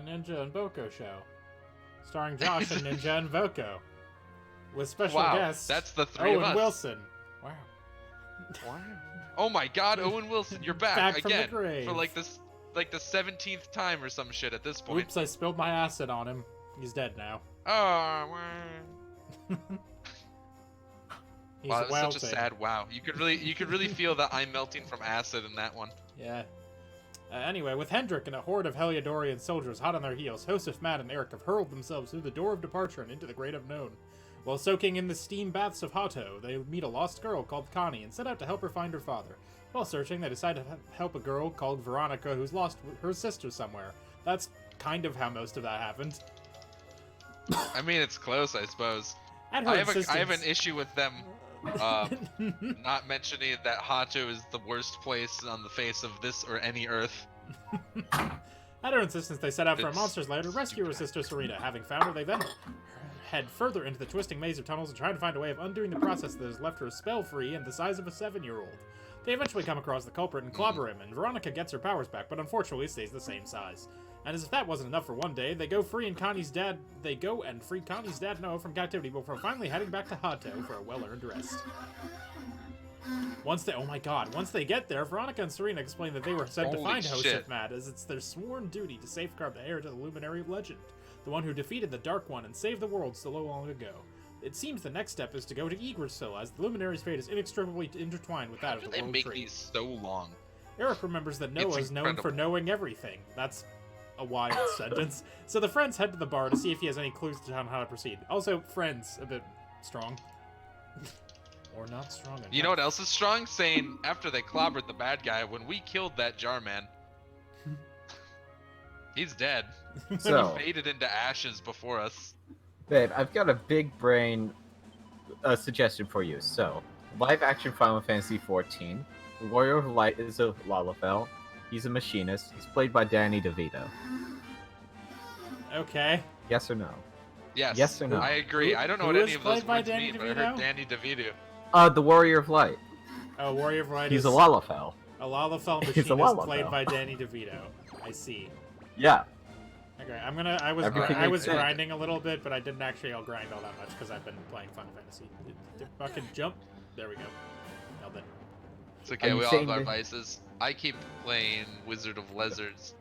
Ninja and Boko show. Starring Josh and Ninja and Boko. With special guests, that's the three of us. Owen Wilson. Wow. Oh my god, Owen Wilson, you're back again. From the grave. For like the 17th time or some shit at this point. Oops, I spilled my acid on him. He's dead now. Oh, He's wow, that was wilting. such a sad wow. You could really feel that I'm melting from acid in that one. Yeah. Anyway, with Hendrik and a horde of Heliodorian soldiers hot on their heels, Hoeseph Mad and Eric have hurled themselves through the door of departure and into the great unknown. While soaking in the steam baths of Hato, they meet a lost girl called Connie and set out to help her find her father. While searching, they decide to help a girl called Veronica who's lost her sister somewhere. That's kind of how most of that happened. I mean, it's close, I suppose. I have an issue with them not mentioning that Hato is the worst place on the face of this or any Earth. At her insistence, they set out for a monster's lair to rescue her sister Serena. Having found her, they then head further into the twisting maze of tunnels and try to find a way of undoing the process that has left her spell-free and the size of a 7-year-old. They eventually come across the culprit and clobber him, and Veronica gets her powers back, but unfortunately stays the same size. And as if that wasn't enough for one day, they go and free Connie's dad Noah from captivity before finally heading back to Hato for a well-earned rest. Once they get there, Veronica and Serena explain that they were sent to find Hoeseph Mad, as it's their sworn duty to safeguard the heir to the Luminary of Legend, the one who defeated the Dark One and saved the world so long ago. It seems the next step is to go to Yggdrasil, as the Luminary's fate is inextricably intertwined with that of the World Tree. They make these so long. Eric remembers that Noah is known for knowing everything. That's a wild sentence. So the friends head to the bar to see if he has any clues on how to proceed. Also, friends, a bit strong. Or not strong enough. You know what else is strong? Saying, after they clobbered the bad guy, when we killed that jar man, he's dead. So, he faded into ashes before us. babe, I've got a big brain suggestion for you. So, live action Final Fantasy XIV. The Warrior of Light is a Lalafell. He's a machinist. He's played by Danny DeVito. Okay. Yes or no? Yes. Yes or no? I agree. I don't know what any of those words mean, but I heard Danny DeVito. The Warrior of Light. Oh, Warrior of Light. He's a Lalafell. A Lalafell machinist He's a Lalafell. played by Danny DeVito. I see. Yeah. Okay, I was grinding a little bit, but I didn't actually grind all that much because I've been playing Final Fantasy. Did fucking jump? There we go. Nailed it. It's okay, we all have our vices. I keep playing Wizard of Lizards.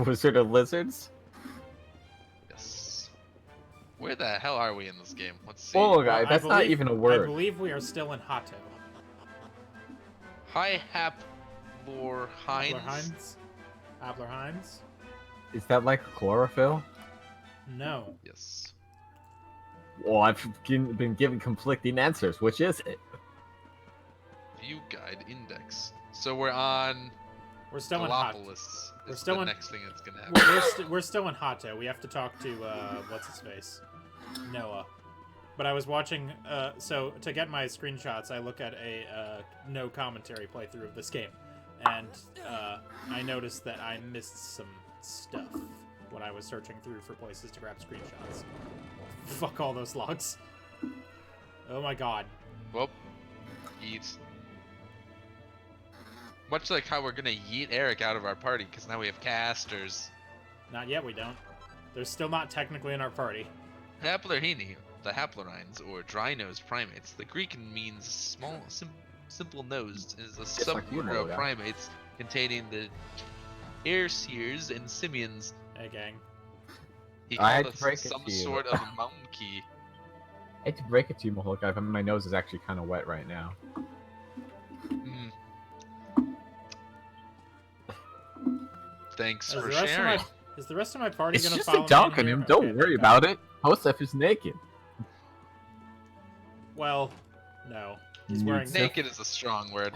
Wizard of Lizards? Yes. Where the hell are we in this game? Let's see. Oh, guy, that's not even a word. I believe we are still in Hato. Hi, Haplor Hines. Haplor Hines? Is that like chlorophyll? No. Yes. Well, I've been given conflicting answers. Which is it? View guide index. So we're on. We're still Galopolis. We're still the next thing that's gonna happen. We're still in Hato. We have to talk to what's his face, Noah. But I was watching. So to get my screenshots, I look at a no commentary playthrough of this game, and I noticed that I missed some stuff when I was searching through for places to grab screenshots. Fuck all those logs. Oh my god. Well, yeet. Much like how we're gonna yeet Eric out of our party, because now we have casters. Not yet, we don't. They're still not technically in our party. Haplorhini, the haplorhines, or dry-nosed primates. The Greek means small, simple-nosed, is a suborder of primates containing the airseers and simians. Hey, gang. He called us some sort of monkey. I hate to break it to you, Mahulk, but my nose is actually kind of wet right now. Thanks for sharing. Is the rest of my party it's gonna just follow a dunk on him. Don't worry about it. Hoeseph is naked. Well, no. He's wearing naked is a strong word.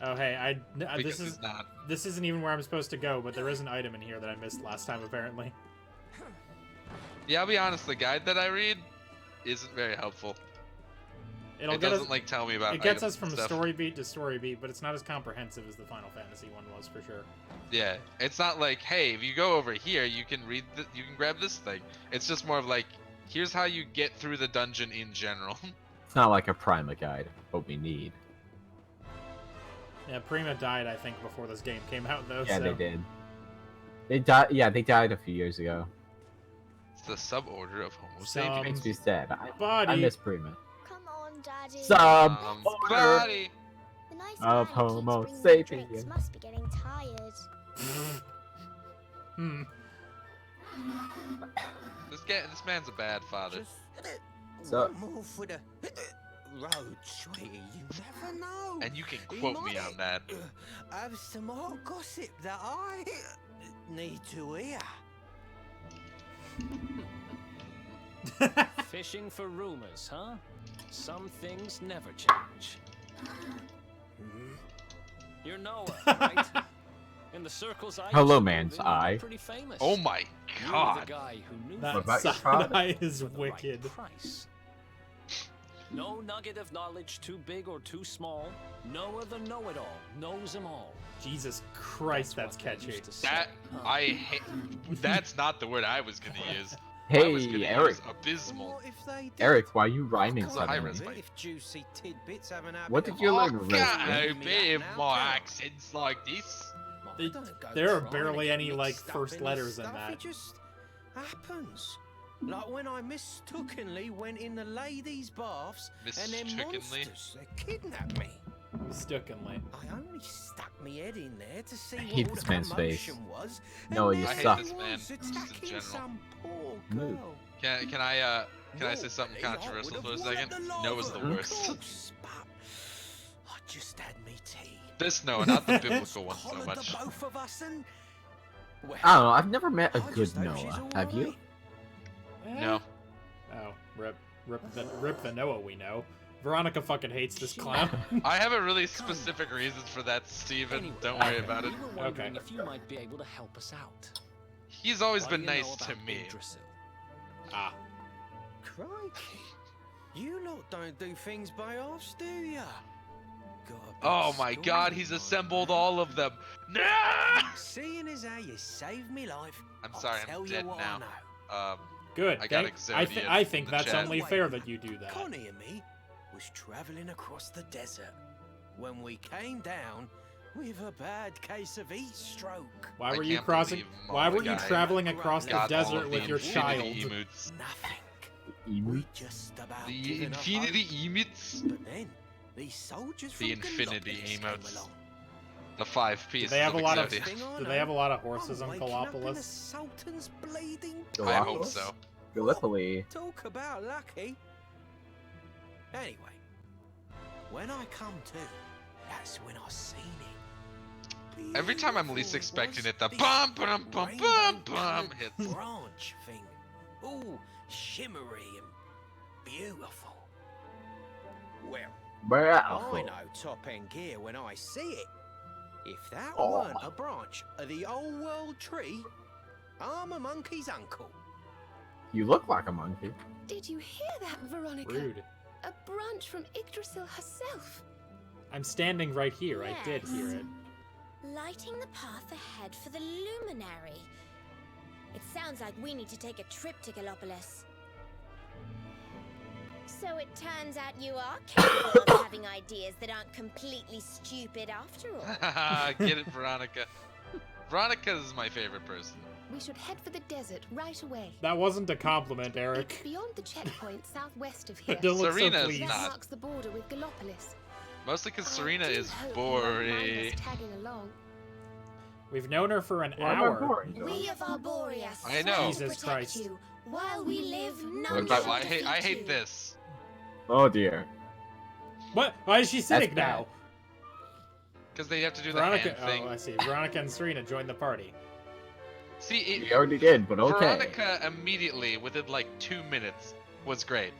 Oh hey, this is not. This isn't even where I'm supposed to go, but there is an item in here that I missed last time apparently. Yeah, I'll be honest. The guide that I read isn't very helpful. It doesn't like tell me about. It gets us from story beat to story beat, but it's not as comprehensive as the Final Fantasy one was for sure. Yeah, it's not like, hey, if you go over here, you can read, you can grab this thing. It's just more of like, here's how you get through the dungeon in general. It's not like a Prima guide, what we need. Yeah, Prima died, I think, before this game came out, though. Yeah, so. they did. They died. Yeah, they died a few years ago. It's the suborder of Homo Some- sapiens. Makes me sad. I Body. miss Prima. Come on, Daddy. Body. The nice of man who keeps Homo bringing me sapiens. drinks must be getting tired. Hmm. This man's a bad father. So- one more for the road, sweetie. You never know. And you can He quote me might, on that. Have some hot gossip that I need to hear. Fishing for rumors, huh? Some things never change. You're Noah, right? In the circles I Hello, used to man's move in, you were eye. pretty famous. Oh my You were god. the guy who knew That What about your things father? side eye is for the right wicked. price. No nugget of knowledge too big or too small. Noah the know-it-all knows them all. Jesus Christ, that's what they catchy. used to say, That huh? I hate. That's not the word I was gonna use. I Hey, was gonna Eric. use abysmal. What if they did? Eric, why are you rhyming Can't high suddenly? res- believe if juicy tidbits haven't happened. What did you learn, Oh, Resident? God, Ring I me bet up if now, my pal. accent's like this. They- Don't go there are trying barely to any, get like, mixed up first in the letters in stuff, that. It just happens. Like when I mistakenly went in the ladies' baths and then Mistakenly? monsters they kidnapped me. Mistakenly. I only stuck my head in there to see I what hate all this the man's face. commotion was. Noah, and you there I suck. hate this man, was just in attacking general. some poor Move. girl. Can I say something controversial for a second? Noah's the worst. Course, but I just had me tea. This Noah, not the biblical one so Collared much. the both of us and well, I don't know. I've never met a I good just hope she's Noah. all Have you? right. No. Oh, rip the Noah we know. Veronica fucking hates this clown. I have a really specific reason for that, Steven. Anyway, Don't worry about it. We were wondering Okay. if you might be able to help us out. He's always What do been you know nice to about me. Yggdrasil? Ah. Crikey. You lot don't do things by halves, do ya? Got a big Oh my story god, he's in assembled mind. all of them. No! Seeing as how you saved me life, I'm I'll sorry, tell I'm you dead what now. I know. Good. I got thank- Exodia I in think the that's chat. only fair that you do that. Connie and me was travelling across the desert when we came down with a bad case of heat stroke. Why I were you can't crossing? believe Why were you Mulligan traveling across the got all desert of with the your child? infinity emotes. Nothing. Emu? We just about The given up infinity hope, emotes? but then these soldiers The from infinity Galopolis came emotes. along. The 5 pieces they have of a lot of- Exodia. Thing I Do know, they have a lot of horses I'm on waking up in the Galopolis? Sultan's bleeding I hope Galopolis? so. Gallipoli. Talk about lucky. Anyway, when I come to, that's when I seen it. Every time I'm least Beautiful expecting was it, the this bum bum bum bum rainbow-coloured hits. branch thing. All shimmery and beautiful. Well, I Wow. know top end gear when I see it. If that Oh. weren't a branch of the old world tree, I'm a monkey's uncle. You look like a monkey. Did you hear that, Veronica? Rude. A branch from Yggdrasil herself. I'm standing right here. I did hear it. Lighting the path ahead for the luminary. It sounds like we need to take a trip to Galopolis. So it turns out you are capable of having ideas that aren't completely stupid after all. Get it, Veronica. Veronica is my favorite person. We should head for the desert right away. That wasn't a compliment, It's Eric. beyond the checkpoint southwest of here. Don't look Serena so is pleased. That not. marks the border with Galopolis. Mostly because I Serena do is hope you won't mind boring. us tagging along. We've known her for an Why am I hour. boring, Joe? We of Arborea I know. swear to Jesus protect Christ. you. While we live, none What shall about- I hate defeat you. this. Oh dear. What? Why is she sitting bad. now? Because they have to do the Veronica. hand thing. Oh, I see. Veronica and Serena joined the party. See, We already did, but okay. Veronica immediately, within like 2 minutes, was great.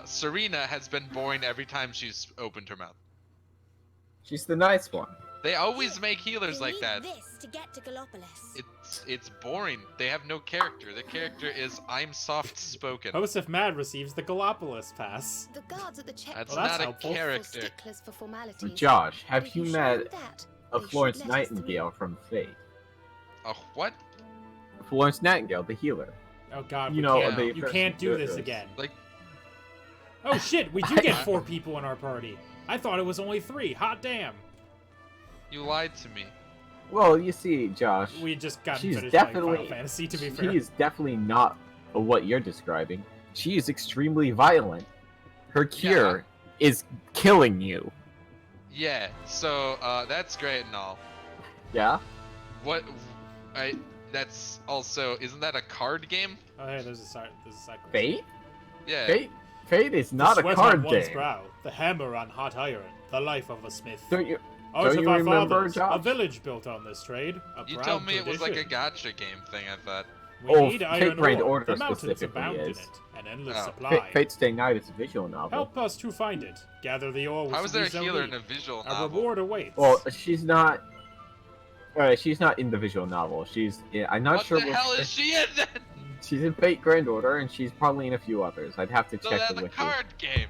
Serena has been boring every time she's opened her mouth. She's the nice one. They always make healers You like need that. this to get to Galopolis. It's boring. They have no character. The character is I'm soft spoken. Hoeseph Mad receives the Galopolis pass. The guards at the checkpoint That's Well, that's not a helpful. are character. sticklers for So formalities. Josh, have But if you show met them that, a they should Florence let us Nightingale from Fate? A what? Florence Nightingale, the healer. Oh God, You we know, can't, the you first- can't do the- this the- again. Like, Oh shit, we do get 4 people in our party. I thought it was only 3. Hot damn. you lied to me. Well, you see, Josh, We just got she's finished playing Final definitely Fantasy, to be she fair. is definitely not what you're describing. She is extremely violent. Her cure is killing you. Yeah, so that's great and all. Yeah. What? That's also, isn't that a card game? Oh, hey, there's a cycle. Fate? Yeah. Fate is not the a sweat card on one's game. brow, the hammer on hot iron, the life of a smith. Don't you Ours of our remember, fathers, a Josh? village built on this trade. A You proud told me it was like a tradition. gotcha game thing, I thought. We Oh, need Fate iron Grand ore. Order The mountains specifically abound in is. it, an endless Oh. supply. Fate's Day Night is a visual novel. Help us to find it. Gather the ore. How is there a Rizzo healer need. in a visual A novel? reward awaits. Well, she's not. She's not in the visual novel. I'm not What sure. the hell is she in then? She's in Fate Grand Order, and she's probably in a few others. I'd have to So check that's the a wiki. card game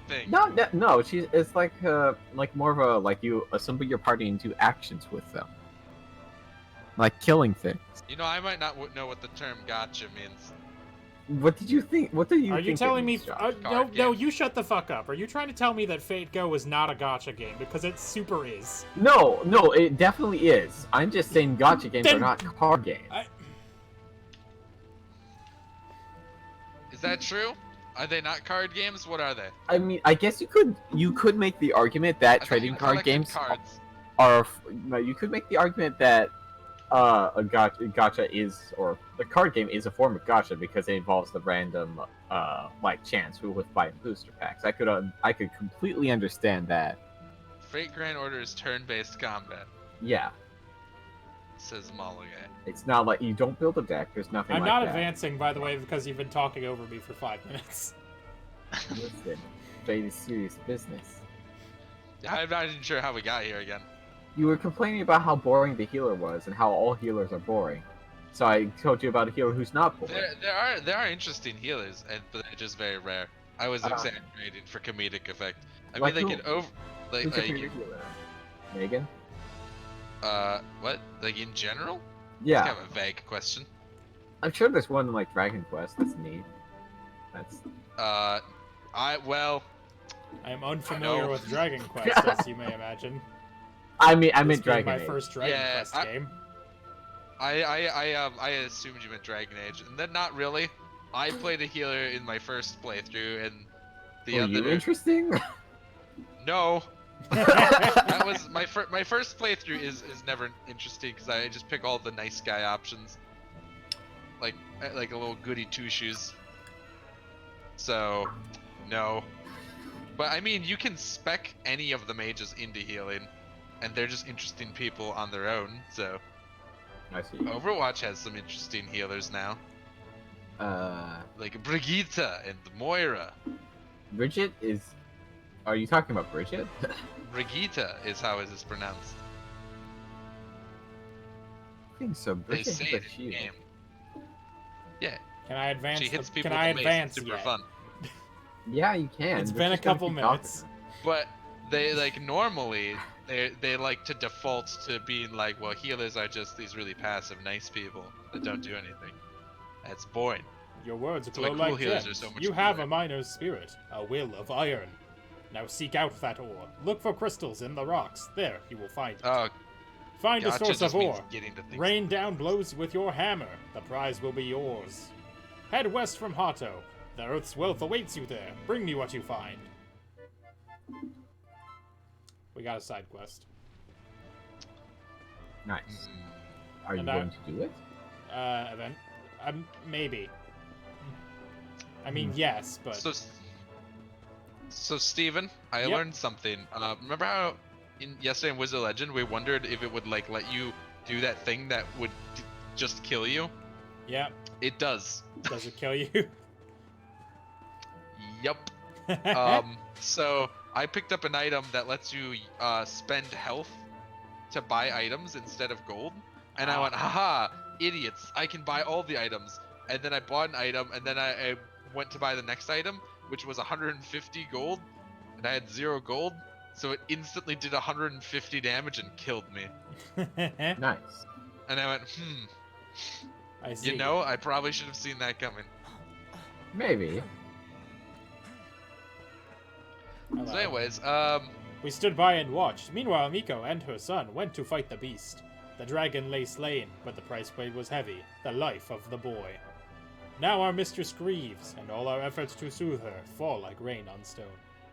thing. No. It's like more of a you assemble your party and do actions with them, like killing things. You know, I might not know what the term gotcha means. What did you think? What do you? Are you think it telling me? means, Josh? No, Card no, game. you shut the fuck up. Are you trying to tell me that Fate Go is not a gotcha game? Because it super is. No, it definitely is. I'm just saying, gotcha games Then- are not card games. Is that true? Are they not card games? What are they? I mean, I guess you could make the argument that I thought trading you card collected games cards. are. No, you could make the argument that a gotcha is, or the card game is a form of gotcha because it involves the random like chance with buying booster packs. I could completely understand that. Fate Grand Order is turn-based combat, Yeah, says Malaga. it's not like you don't build a deck. There's nothing. I'm like not that. advancing, by the way, because you've been talking over me for 5 minutes. Listen, Fate is serious business. I'm not even sure how we got here again. You were complaining about how boring the healer was and how all healers are boring. So I told you about a healer who's not boring. There are interesting healers, but they're just very rare. I was exaggerating for comedic effect. I Like mean, they who? can over, like, Who's your favorite healer? Megan? what? Like in general? Yeah, Kind of a vague question. I'm sure there's one in like Dragon Quest that's neat. That's Well, I'm unfamiliar No. with Dragon Quest, as you may imagine. I meant This being Dragon my Age. first Dragon Yeah, Quest game. I assumed you meant Dragon Age, and then not really. I played a healer in my first playthrough, and the Were other. you interesting? No, that was my first playthrough is never interesting because I just pick all the nice guy options, like a little goody two shoes. So, no. But I mean, you can spec any of the mages into healing, and they're just interesting people on their own. So, I see. Overwatch has some interesting healers now, like Brigitte and Moira. Bridget is. Are you talking about Bridget? Brigitte is how it is pronounced. I think so. They Bridget say has it a in the shield. game. Yeah, Can I advance? she hits people Can with I the mace. advance It's super yet? fun. Yeah, you can. It's We're been a just gonna couple keep talking. minutes. But they normally they like to default to being like, well, healers are just these really passive, nice people that don't do anything. That's boring. Your words That's why glow cool like healers gems. are so much You have cooler. a miner's spirit, a will of iron. Now seek out that ore. Look for crystals in the rocks. There, you will find it. Oh, Find a gotcha source just of means ore. getting to things. Rain down blows with your hammer. The prize will be yours. Head west from Hato. The Earth's wealth awaits you there. Bring me what you find. We got a side quest. Nice. Mm, Are you And going to do it? Event. Maybe. I mean, yes, but So Steven, I Yep. learned something. Remember how yesterday in Wizard Legend we wondered if it would like let you do that thing that would just kill you? yeah. It does. Does it kill you? Yup. So I picked up an item that lets you spend health to buy items instead of gold, and I went, haha, idiots! I can buy all the items. And then I bought an item, and then I went to buy the next item, which was 150 gold, and I had 0 gold, so it instantly did 150 damage and killed me. Nice. And I went, I see. you know, I probably should have seen that coming. Maybe. Hello. So anyways, We stood by and watched. Meanwhile, Miko and her son went to fight the beast. The dragon lay slain, but the price paid was heavy, the life of the boy. Now our mistress grieves, and all our efforts to soothe her fall like rain on stone.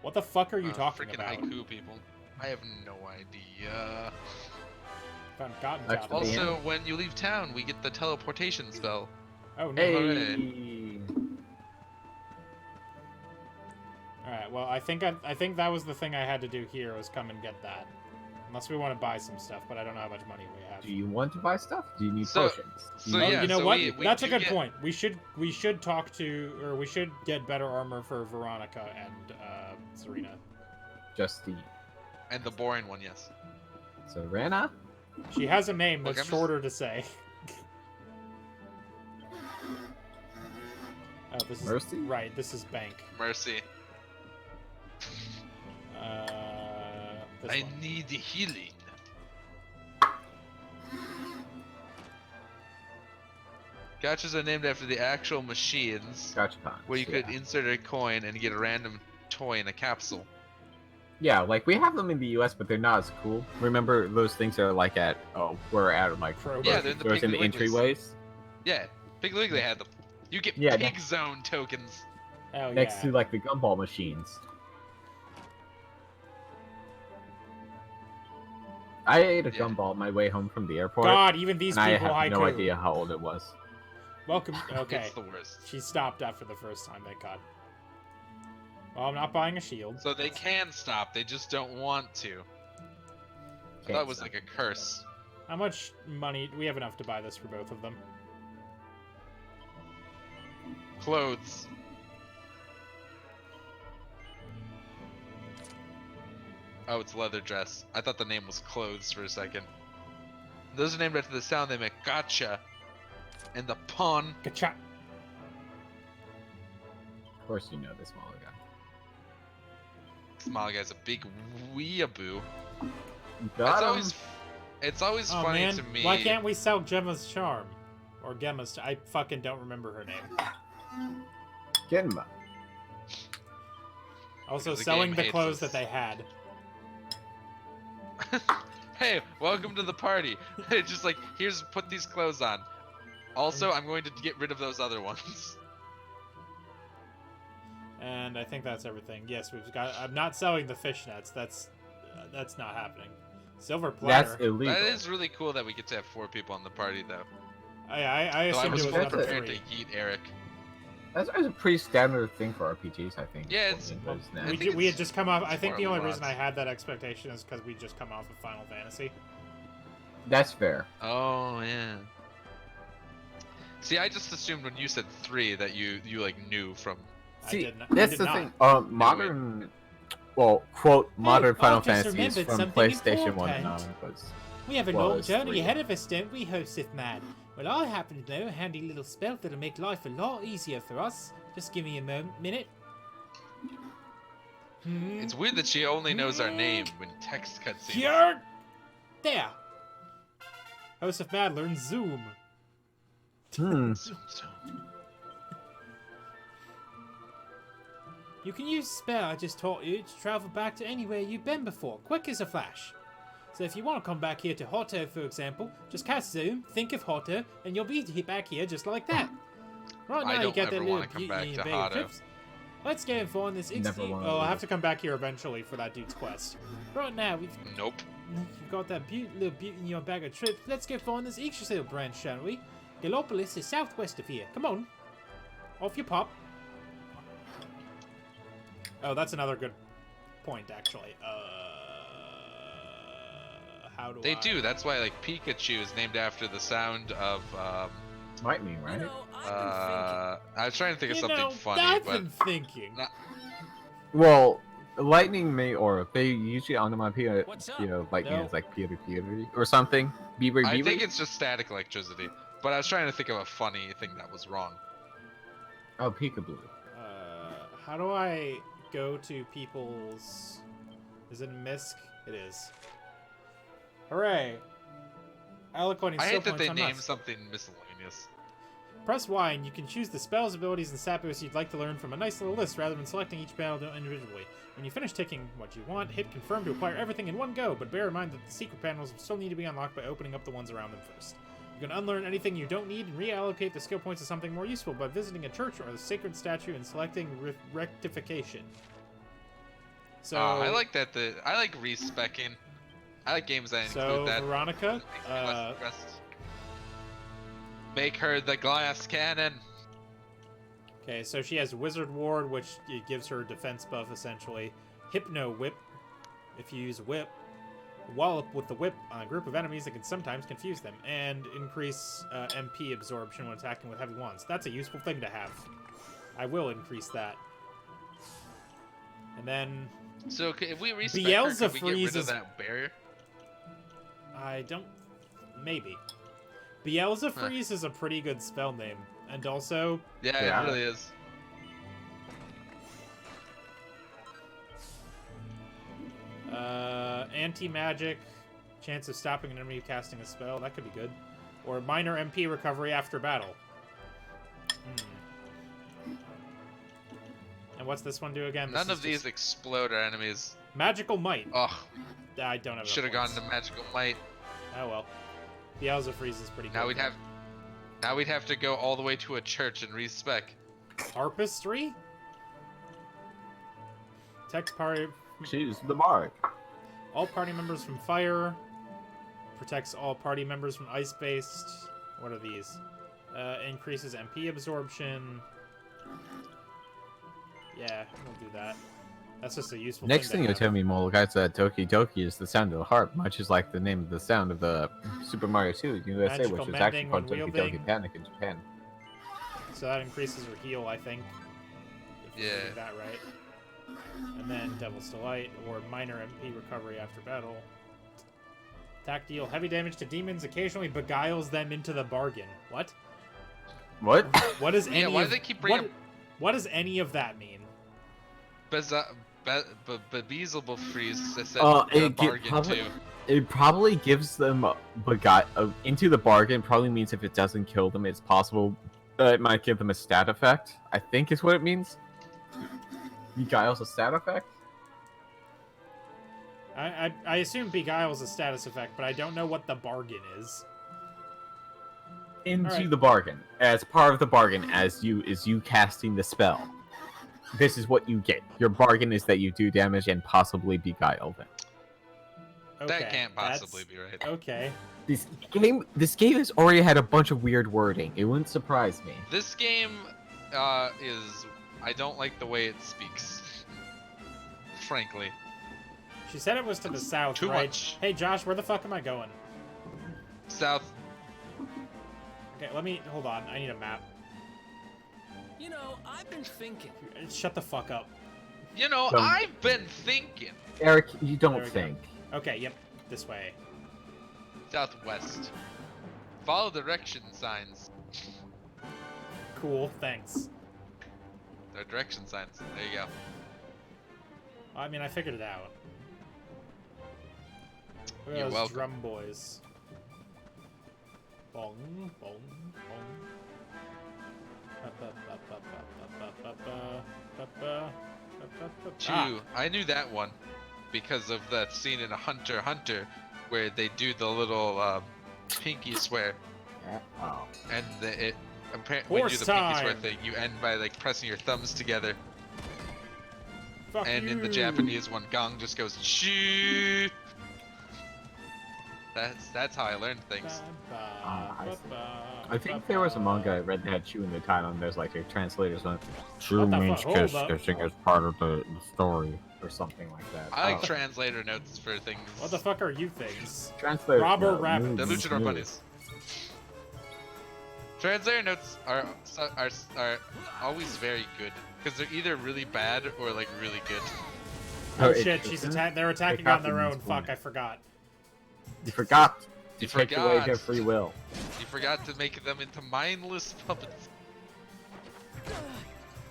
What the fuck are you talking freaking about? haiku people. I have no idea. Found cotton That's top. Also, when you leave town, we get the teleportation spell. Oh no. Hey. Alright, well, I think that was the thing I had to do here, was come and get that. Unless we want to buy some stuff, but I don't know how much money we have. Do you want to buy stuff? Do you need So- potions? so Oh, yeah, you know so what? we That's a do good get- point. We should talk to, or we should get better armor for Veronica and Serena. Just the And the boring one, yes. Serena? She has a name Look, that's I'm just- shorter to say. Oh, this is Mercy? right. This is Bank. Mercy. This I one. need healing. Gachas are named after the actual machines Gotcha cons. where you could yeah. insert a coin and get a random toy in a capsule. Yeah, like we have them in the US, but they're not as cool. Remember those things are like at we're at like Kroger. Yeah, they're in the stores in the Piggly Wigglies. entryways Yeah, Piggly Wiggly had them. You get Yeah, Pig Zone tokens. Oh next yeah. to like the gumball machines. I ate a Yeah. gumball on my way home from the airport, God, even these and I people have no haiku. idea how old it was. Welcome. Okay. It's the worst. She stopped after the first time, thank God. Well, I'm not buying a shield. So they can stop, they just don't want to. I thought it was like a curse. How much money? We have enough to buy this for both of them. Clothes. Oh, it's leather dress. I thought the name was clothes for a second. Those are named after the sound they make. Gotcha. And the pun. Ka-cha! Of course, you know this smaller guy. Small guy's a big weeaboo. Got him. It's always Oh funny man, to me. why can't we sell Gemma's charm? Or Gemma's... I fucking don't remember her name. Get him up. Also, Because the selling game the hates clothes us. that they had. Hey, welcome to the party. It's just like, here's, put these clothes on. Also, I'm going to get rid of those other ones. And I think that's everything. Yes, we've got... I'm not selling the fishnets. That's not happening. Silver platter. That's illegal. That is really cool that we get to have 4 people on the party, though. I Though I assumed was it was fully number prepared 3. to eat Eric. That's a pretty standard thing for RPGs, I think. Yeah, it's- Those now. I think We had it's- just come off... I it's think more the only of a reason I lot. had that expectation is because we just come off of Final Fantasy. That's fair. Oh, yeah. See, I just assumed when you said 3 that you like knew from. See, I that's did the not. thing. Modern, well, quote, modern I Final just Fantasies remembered from something PlayStation 1 and important. on was. We have a Well, long it's journey 3. ahead of us, don't we, Hoeseph Mad? Well, I happen to know a handy little spell that'll make life a lot easier for us. Just give me a minute. It's weird that she only knows our name when text cutscenes. Here! There! Hoeseph Mad learns Zoom. Hmm. Zoom, zoom. You can use the spell I just taught you to travel back to anywhere you've been before, quick as a flash. So if you want to come back here to Hoto, for example, just cast Zoom, think of Hoto, and you'll be back here just like that. Right I now you don't get that ever little wanna come beauty back in to bag of Hoto. trips. Let's go and find this Never wanna I'll leave. have to come back here eventually for that dude's quest. Right now, Nope. you've got that little beauty in your bag of trips. Let's go find this Yggdrasil branch, shall we? Galopolis is southwest of here. Come on. Off you pop. Oh, that's another good point, actually. How do They I... do. That's why like Pikachu is named after the sound of. Lightning, right? You know, I've been I was trying to think of You something know, funny, I've but been thinking. Not- Well, lightning may or they usually onomatopoeia, What's you up? know, lightning No. is like Peter or something. Beaver. I think it's just static electricity. But I was trying to think of a funny thing that was wrong. Oh, peekaboo. How do I go to people's... Is it Misk? It is. Hooray! Eloquent I hate that points they on named us. something miscellaneous. Press Y and you can choose the spells, abilities, and stat boosts you'd like to learn from a nice little list rather than selecting each battle individually. When you finish taking what you want, hit confirm to acquire everything in one go, but bear in mind that the secret panels will still need to be unlocked by opening up the ones around them first. You can unlearn anything you don't need and reallocate the skill points to something more useful by visiting a church or a sacred statue and selecting rectification. So I like that. I like respecking. I like games that include that. So Veronica, make her the glass cannon. okay, so she has Wizard Ward, which it gives her a defense buff essentially. Hypno Whip. If you use Whip, wallop with the whip on a group of enemies that can sometimes confuse them, and increase MP absorption when attacking with heavy wands. That's a useful thing to have. I will increase that. And then So if we respec her, could we get rid of Freeze that barrier? I don't... Maybe. Beelza Freeze is a pretty good spell name. And also... Yeah, it really is. Anti-magic. Chance of stopping an enemy casting a spell. That could be good. Or minor MP recovery after battle. And what's this one do again? None of these explode our enemies. Magical Might. Oh, I don't have. should have gone to Magical Might. Oh well. Beelza Freeze is pretty good. Now we'd have to go all the way to a church and respec. Harpistry? Protects party. Choose the mark. All party members from fire. Protects all party members from ice-based. What are these? Increases MP absorption. Yeah, we'll do that. That's just a useful Next thing thing to you'll have. tell me, Molokai, that Doki Doki is the sound of the harp, much as like the name of the sound of the Super Mario 2 USA, Magical which is actually mending called when Doki wielding. Doki Panic in Japan. So that increases her heal, I think. If Yeah. we do that right. And then Devil's Delight, or minor MP recovery after battle. Attack deal heavy damage to demons, occasionally beguiles them into the bargain. What? What? What does any why of, do they keep bringing what does any of that mean? Beelzebub Freeze said It bargain too. It probably gives them into the bargain. Probably means if it doesn't kill them, it's possible it might give them a stat effect. I think is what it means. Beguile's a stat effect. I assume beguile is a status effect, but I don't know what the bargain is. Into Alright. the bargain, as part of the bargain, as you casting the spell. This is what you get. Your bargain is that you do damage and possibly beguile them. Okay, That can't possibly be right. Okay. This game has already had a bunch of weird wording. It wouldn't surprise me. This game is... I don't like the way it speaks. Frankly. She said it was to the south, Too right? much. Hey, Josh, where the fuck am I going? South. Okay, hold on. I need a map. You know, I've been thinking. Shut the fuck up. You know, Don't- I've been thinking. Eric, you There don't we go. think. Okay, yep. This way. Southwest. Follow direction signs. Cool, thanks. They're direction signs. There you go. I mean, I figured it out. Look at You're those welcome. drum boys. Bong, bong, bong. Two. I knew that one because of that scene in a Hunter x Hunter where they do the little pinky swear, Oh. and when you do Horse the pinky swear time. thing, you end by like pressing your thumbs together. Fuck And in the you. Japanese one, gong just goes shoo. That's how I learned things. I see. I think there was a manga I read that had Chu in the title, and there's like a translator's one. Chu What the means fuck? Hold up. kissing as part of the story, or something like that. I like Oh. translator notes for things. What the fuck are you things? Translator's Robber note, Rabbit. The moves, luchador moves. bunnies. Translator notes are always very good because they're either really bad or like really good. Oh Oh, it- shit, they're attacking on their own. means Fuck, one. I forgot. You forgot. You You take away forgot. their free will. You forgot to make them into mindless puppets.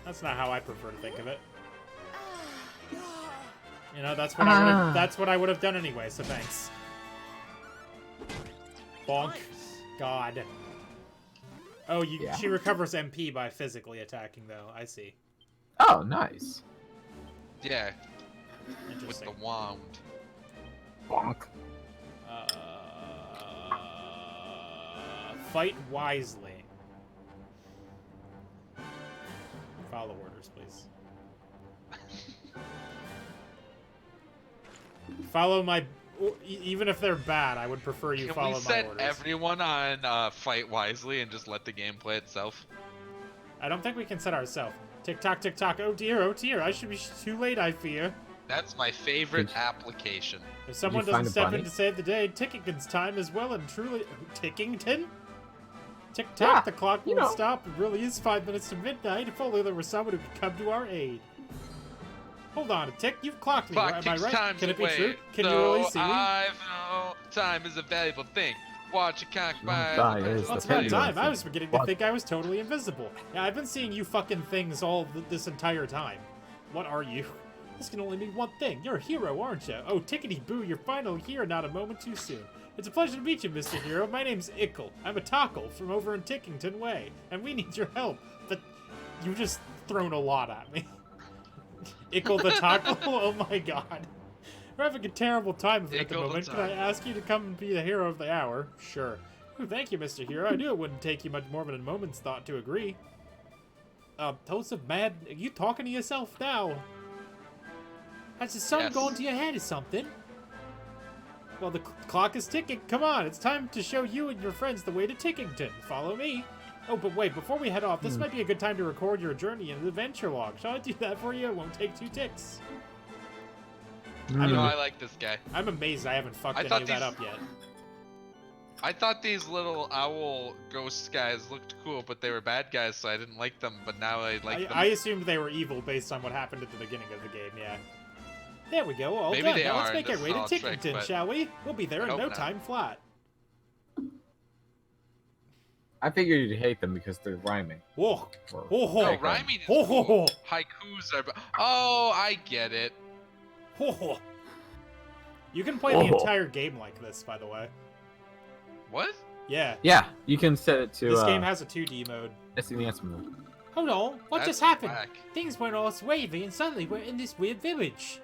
That's not how I prefer to think of it. You know, that's what I would have done anyway, so thanks. Bonk. God. Oh, Yeah. she recovers MP by physically attacking, though. I see. Oh, nice. Yeah, with Interesting. the wand. Bonk. Fight wisely. Follow orders, please. Follow my... Even if they're bad, I would prefer you Can follow we my set orders. everyone on fight wisely and just let the game play itself? I don't think we can set ourselves. Tick-tock, tick-tock. Oh dear, I should be too late, I fear. That's my favorite application. If someone you find doesn't a step bunny? in to save the day, Tickington's time is well and truly... Tickington? Tick-tock, Yeah, the clock you won't know. stop. It really is 5 minutes to midnight. If only there was someone who could come to our aid. Hold on a tick. You've clocked me, Clock right? Am I ticks right? times Can it be away, true? Can you so really see me? I know time is a valuable thing. Watch it cock by. Time is Well, it's the about pendulum. time. I was beginning to What? think I was totally invisible. Yeah, I've been seeing you fucking things all this entire time. What are you? This can only mean one thing. You're a hero, aren't you? Oh, tickety-boo, you're finally here, not a moment too soon. It's a pleasure to meet you, Mr. Hero. My name's Ickle. I'm a Tockle from over in Tickington Way, and we need your help. But you just thrown a lot at me. Ickle the Tockle? Oh my god. We're having a terrible time of it at the Ickle the moment. Can I Tockle. ask you to come and be the hero of the hour? Sure. Oh, thank you, Mr. Hero. I knew it wouldn't take you much more than a moment's thought to agree. Hoeseph Mad, are you talking to yourself now? Has the sun Yes. gone to your head or something? Well, the clock is ticking. Come on, it's time to show you and your friends the way to Tickington. Follow me. Oh, but wait, before we head off, this might be a good time to record your journey and adventure log. Shall I do that for you? It won't take 2 ticks. You know, I like this guy. I'm amazed I haven't fucked I any thought of that these- up yet. I thought these little owl ghost guys looked cool, but they were bad guys, so I didn't like them. But now I like them. I assumed they were evil based on what happened at the beginning of the game, yeah. There we go, all Maybe done. they Now let's are, make and our way this to is all a trick, Tickington, but shall we? We'll be there I in hope no not. time flat. I figured you'd hate them because they're rhyming. Whoa. Or- Ho ho. No, Okay. rhyming is Ho, ho, cool. ho. Haikus are. Oh, I get it. Ho ho. You can play the Oh. entire game like this, by the way. What? Yeah. Yeah, you can set it to This game has a 2D mode. SNES mode. Hold on, what That's just happened? whack. Things went all wavy and suddenly we're in this weird village.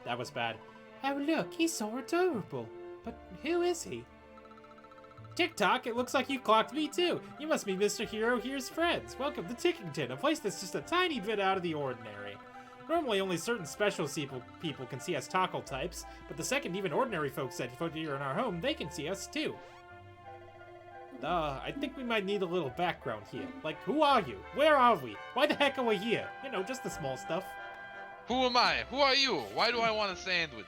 That was bad. Oh look, he's so adorable. But who is he? Tick-tock, it looks like you clocked me too. You must be Mr. Hero Here's friends. Welcome to Tickington, a place that's just a tiny bit out of the ordinary. Normally only certain special people can see us Tockle types, but the second even ordinary folks set foot here in our home, they can see us too. I think we might need a little background here. Like, who are you? Where are we? Why the heck are we here? You know, just the small stuff. Who am I? Who are you? Why do I want a sandwich?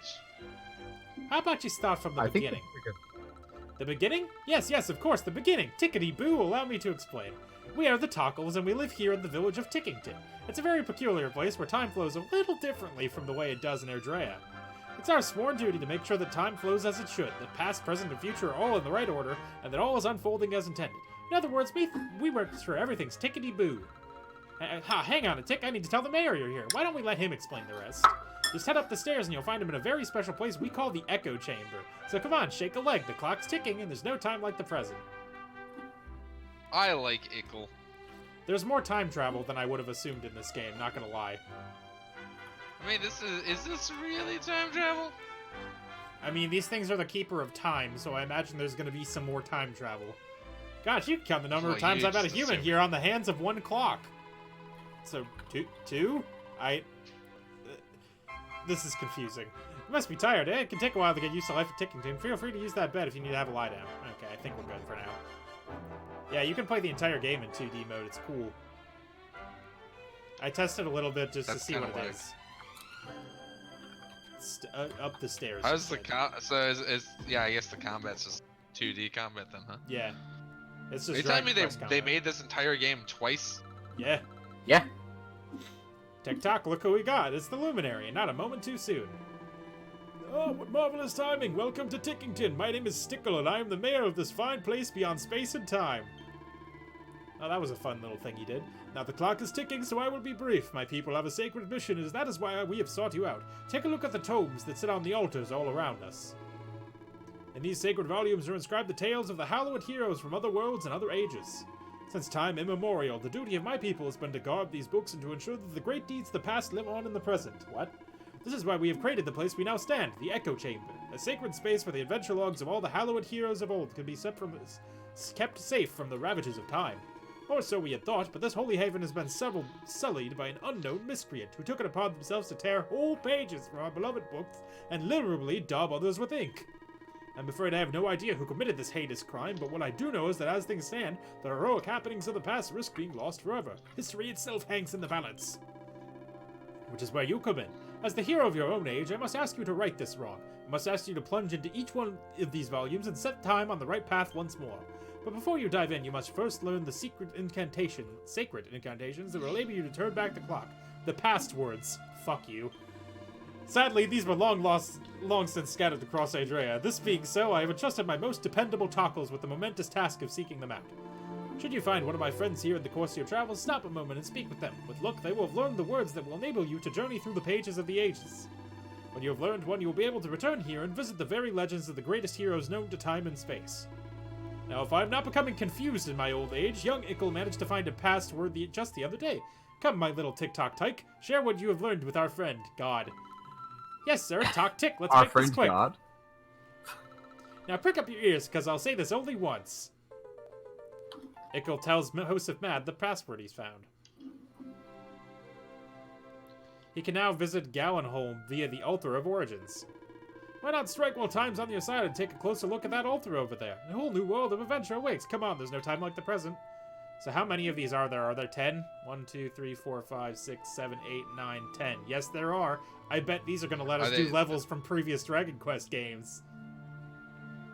How about you start from the I think beginning? The beginning? Yes, of course, the beginning. Tickety-boo, allow me to explain. We are the Tockles, and we live here in the village of Tickington. It's a very peculiar place where time flows a little differently from the way it does in Erdrea. It's our sworn duty to make sure that time flows as it should, that past, present, and future are all in the right order, and that all is unfolding as intended. In other words, we work sure everything's tickety-boo. Hang on a tick, I need to tell the mayor you're here. Why don't we let him explain the rest? Just head up the stairs and you'll find him in a very special place we call the Echo Chamber. So come on, shake a leg, the clock's ticking and there's no time like the present. I like Ickle. There's more time travel than I would have assumed in this game, not gonna lie. I mean, is this really time travel? I mean, these things are the keeper of time, so I imagine there's gonna be some more time travel. Gosh, you can count the number of Well, times you I've had a just human assume. here on the hands of one clock. So, two? This is confusing. You must be tired, eh? It can take a while to get used to life at Tickington. Feel free to use that bed if you need to have a lie down. Okay, I think we're good for now. Yeah, you can play the entire game in 2D mode. It's cool. I tested a little bit just That's to see what kinda it weird. is. Up the stairs. How's the instead. so is yeah? I guess the combat's just 2D combat then, huh? Yeah. It's Are just you telling me Dragon Quest they combat. made this entire game twice? Yeah. Yeah. Tick-tock, look who we got. It's the Luminary, and not a moment too soon. Oh, what marvelous timing. Welcome to Tickington. My name is Stickle, and I am the mayor of this fine place beyond space and time. Oh, that was a fun little thing you did. Now the clock is ticking, so I will be brief. My people have a sacred mission, and that is why we have sought you out. Take a look at the tomes that sit on the altars all around us. In these sacred volumes are inscribed the tales of the hallowed heroes from other worlds and other ages. Since time immemorial, the duty of my people has been to guard these books and to ensure that the great deeds of the past live on in the present. What? This is why we have created the place we now stand, the Echo Chamber, a sacred space where the adventure logs of all the hallowed heroes of old can be kept safe from the ravages of time. Or so we had thought, but this holy haven has been sullied by an unknown miscreant who took it upon themselves to tear whole pages from our beloved books and literally daub others with ink. I'm afraid I have no idea who committed this heinous crime, but what I do know is that as things stand, the heroic happenings of the past risk being lost forever. History itself hangs in the balance. Which is where you come in. As the hero of your own age, I must ask you to right this wrong. I must ask you to plunge into each one of these volumes and set time on the right path once more. But before you dive in, you must first learn the sacred incantations that will enable you to turn back the clock. The past words. Fuck you. Sadly, these were long since scattered across Adrea. This being so, I have entrusted my most dependable Tockles with the momentous task of seeking them out. Should you find one of my friends here in the course of your travels, stop a moment and speak with them. With luck, they will have learned the words that will enable you to journey through the pages of the ages. When you have learned one, you will be able to return here and visit the very legends of the greatest heroes known to time and space. Now, if I am not becoming confused in my old age, young Ickle managed to find a past word just the other day. Come, my little tick-tock tyke, share what you have learned with our friend, God. Yes, sir, talk tick, let's make this quick. God. Now prick up your ears, because I'll say this only once. Ickle tells Hoeseph Mad the password he's found. He can now visit Gallenholm via the Altar of Origins. Why not strike while time's on your side and take a closer look at that altar over there? A whole new world of adventure awaits. Come on, there's no time like the present. So how many of these are there? Are there 10? 1, 2, 3, 4, 5, 6, 7, 8, 9, 10. Yes, there are. I bet these are going to let us do levels from previous Dragon Quest games.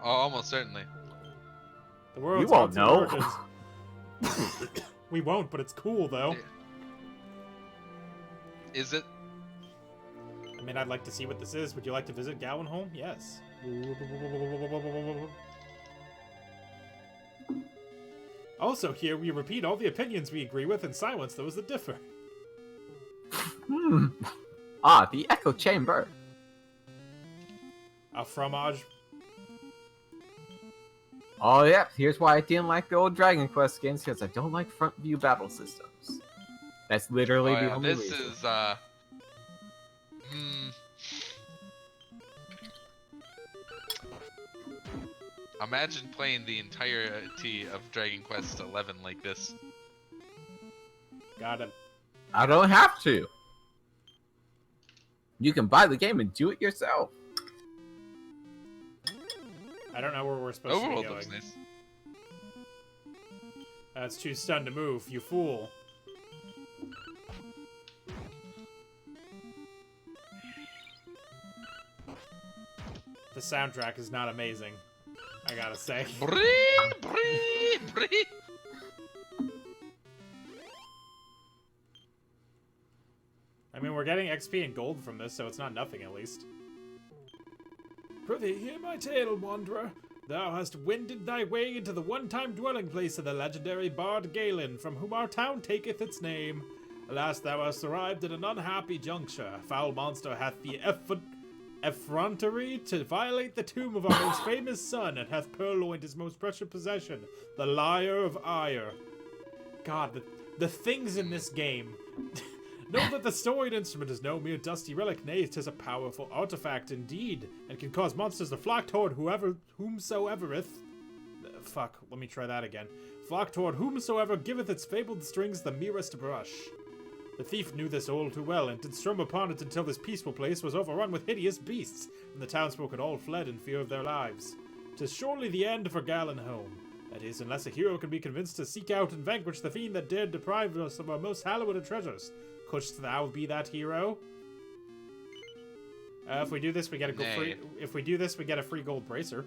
Oh, almost certainly. The world's you won't know. We won't, but it's cool, though. Is it? I mean, I'd like to see what this is. Would you like to visit Gallenholm? Yes. Also, here we repeat all the opinions we agree with and silence those that differ. Ah, the Echo Chamber. A fromage. Oh, yeah, here's why I didn't like the old Dragon Quest games, because I don't like front view battle systems. That's literally the only reason. This is, Imagine playing the entirety of Dragon Quest XI like this. Got him. I don't have to. You can buy the game and do it yourself. I don't know where we're supposed to be going. Looks nice. That's too stunned to move, you fool. The soundtrack is not amazing, I gotta say. Bree, bree, bree. I mean, we're getting XP and gold from this, so it's not nothing at least. Prithee, hear my tale, wanderer. Thou hast wended thy way into the one-time dwelling place of the legendary bard Galen, from whom our town taketh its name. Alas, thou hast arrived at an unhappy juncture. A foul monster hath the effrontery to violate the tomb of our most famous son, and hath purloined his most precious possession, the Lyre of Ire. God, the things in this game. Know that the storied instrument is no mere dusty relic, nay, 'tis a powerful artifact indeed, and can cause monsters to flock toward whomsoevereth. Fuck, let me try that again. Flock toward whomsoever giveth its fabled strings the merest brush. The thief knew this all too well, and did strum upon it until this peaceful place was overrun with hideous beasts, and the townsfolk had all fled in fear of their lives. 'Tis surely the end for Gallenholm. That is, unless a hero can be convinced to seek out and vanquish the fiend that dared deprive us of our most hallowed of treasures. Couldst thou be that hero? If we do this, we get a free. If we do this, we get a free gold bracer.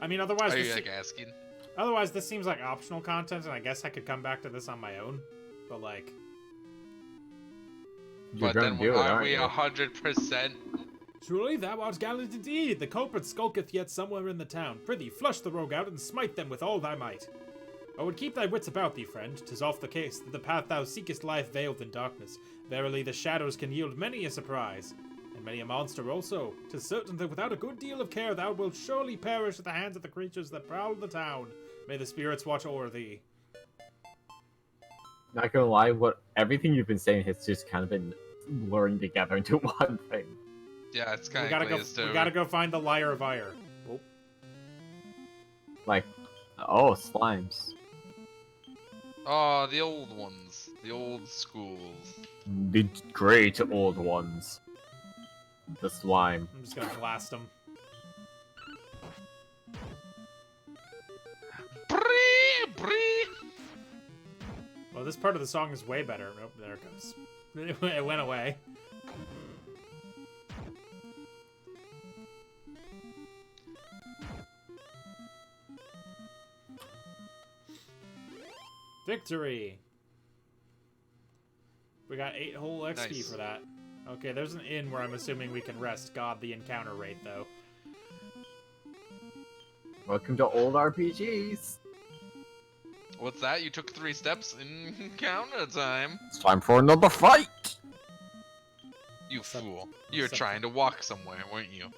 I mean, otherwise. Are you like asking? Otherwise, this seems like optional content, and I guess I could come back to this on my own. But like. But then are we 100%? Truly, thou art gallant indeed. The culprit skulketh yet somewhere in the town. Prithee, flush the rogue out and smite them with all thy might. I would keep thy wits about thee, friend. 'Tis oft the case that the path thou seekest lieth veiled in darkness. Verily, the shadows can yield many a surprise. And many a monster also. 'Tis certain that without a good deal of care thou wilt surely perish at the hands of the creatures that prowl the town. May the spirits watch o'er thee. Not gonna lie, everything you've been saying has just kind of been blurring together into one thing. Yeah, it's We kind gotta of go. glazed We over. gotta go find the Liar of Ire. Oh, Like, oh, slimes. Oh, the old ones. The old schools. The great old ones. The slime. I'm just gonna blast them. Bree, bree. Well, this part of the song is way better. Nope, there it goes. It went away. Victory! We got 8 whole XP Nice. for that. Okay, there's an inn where I'm assuming we can rest. God, the encounter rate, though. Welcome to old RPGs. What's that? You took 3 steps in counter time. It's time for another fight. You What's up? fool. You were What's up? trying to walk somewhere, weren't you?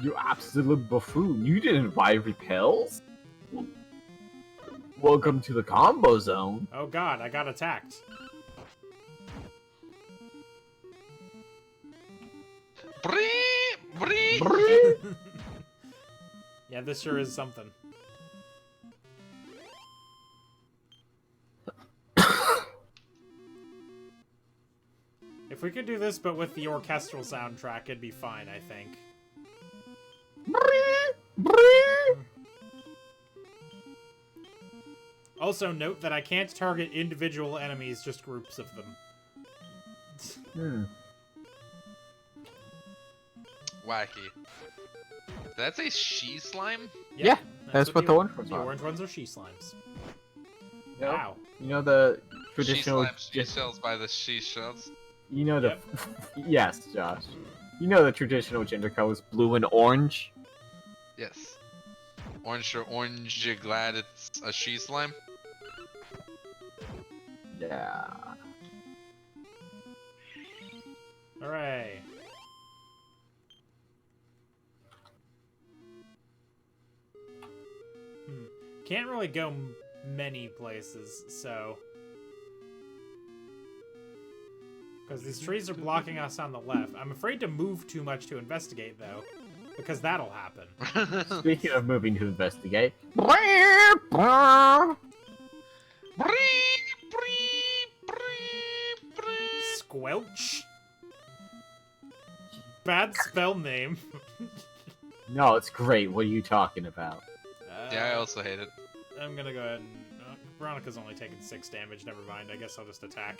You absolute buffoon. You didn't buy repels? Welcome to the combo zone. Oh god, I got attacked. Bree, bree. Yeah, this sure is something. If we could do this, but with the orchestral soundtrack, it'd be fine, I think. Also, note that I can't target individual enemies, just groups of them. Wacky. That's a she slime? Yeah, that's what the orange ones The are. orange ones are she slimes. You know, Wow. you know the She traditional. slams she shells by the she shells. You know the. Yep. Yes, Josh. You know the traditional gender colors, blue and orange. Yes. Orange or orange, you're glad it's a she slime? Yeah. Hooray. Can't really go many places, so... Because these trees are blocking us on the left. I'm afraid to move too much to investigate, though. Because that'll happen. Speaking of moving to investigate. Bree, bree, bree, bree. Squelch? Bad spell name. No, it's great. What are you talking about? Yeah, I also hate it. I'm gonna go ahead and... Veronica's only taken 6 damage, never mind. I guess I'll just attack.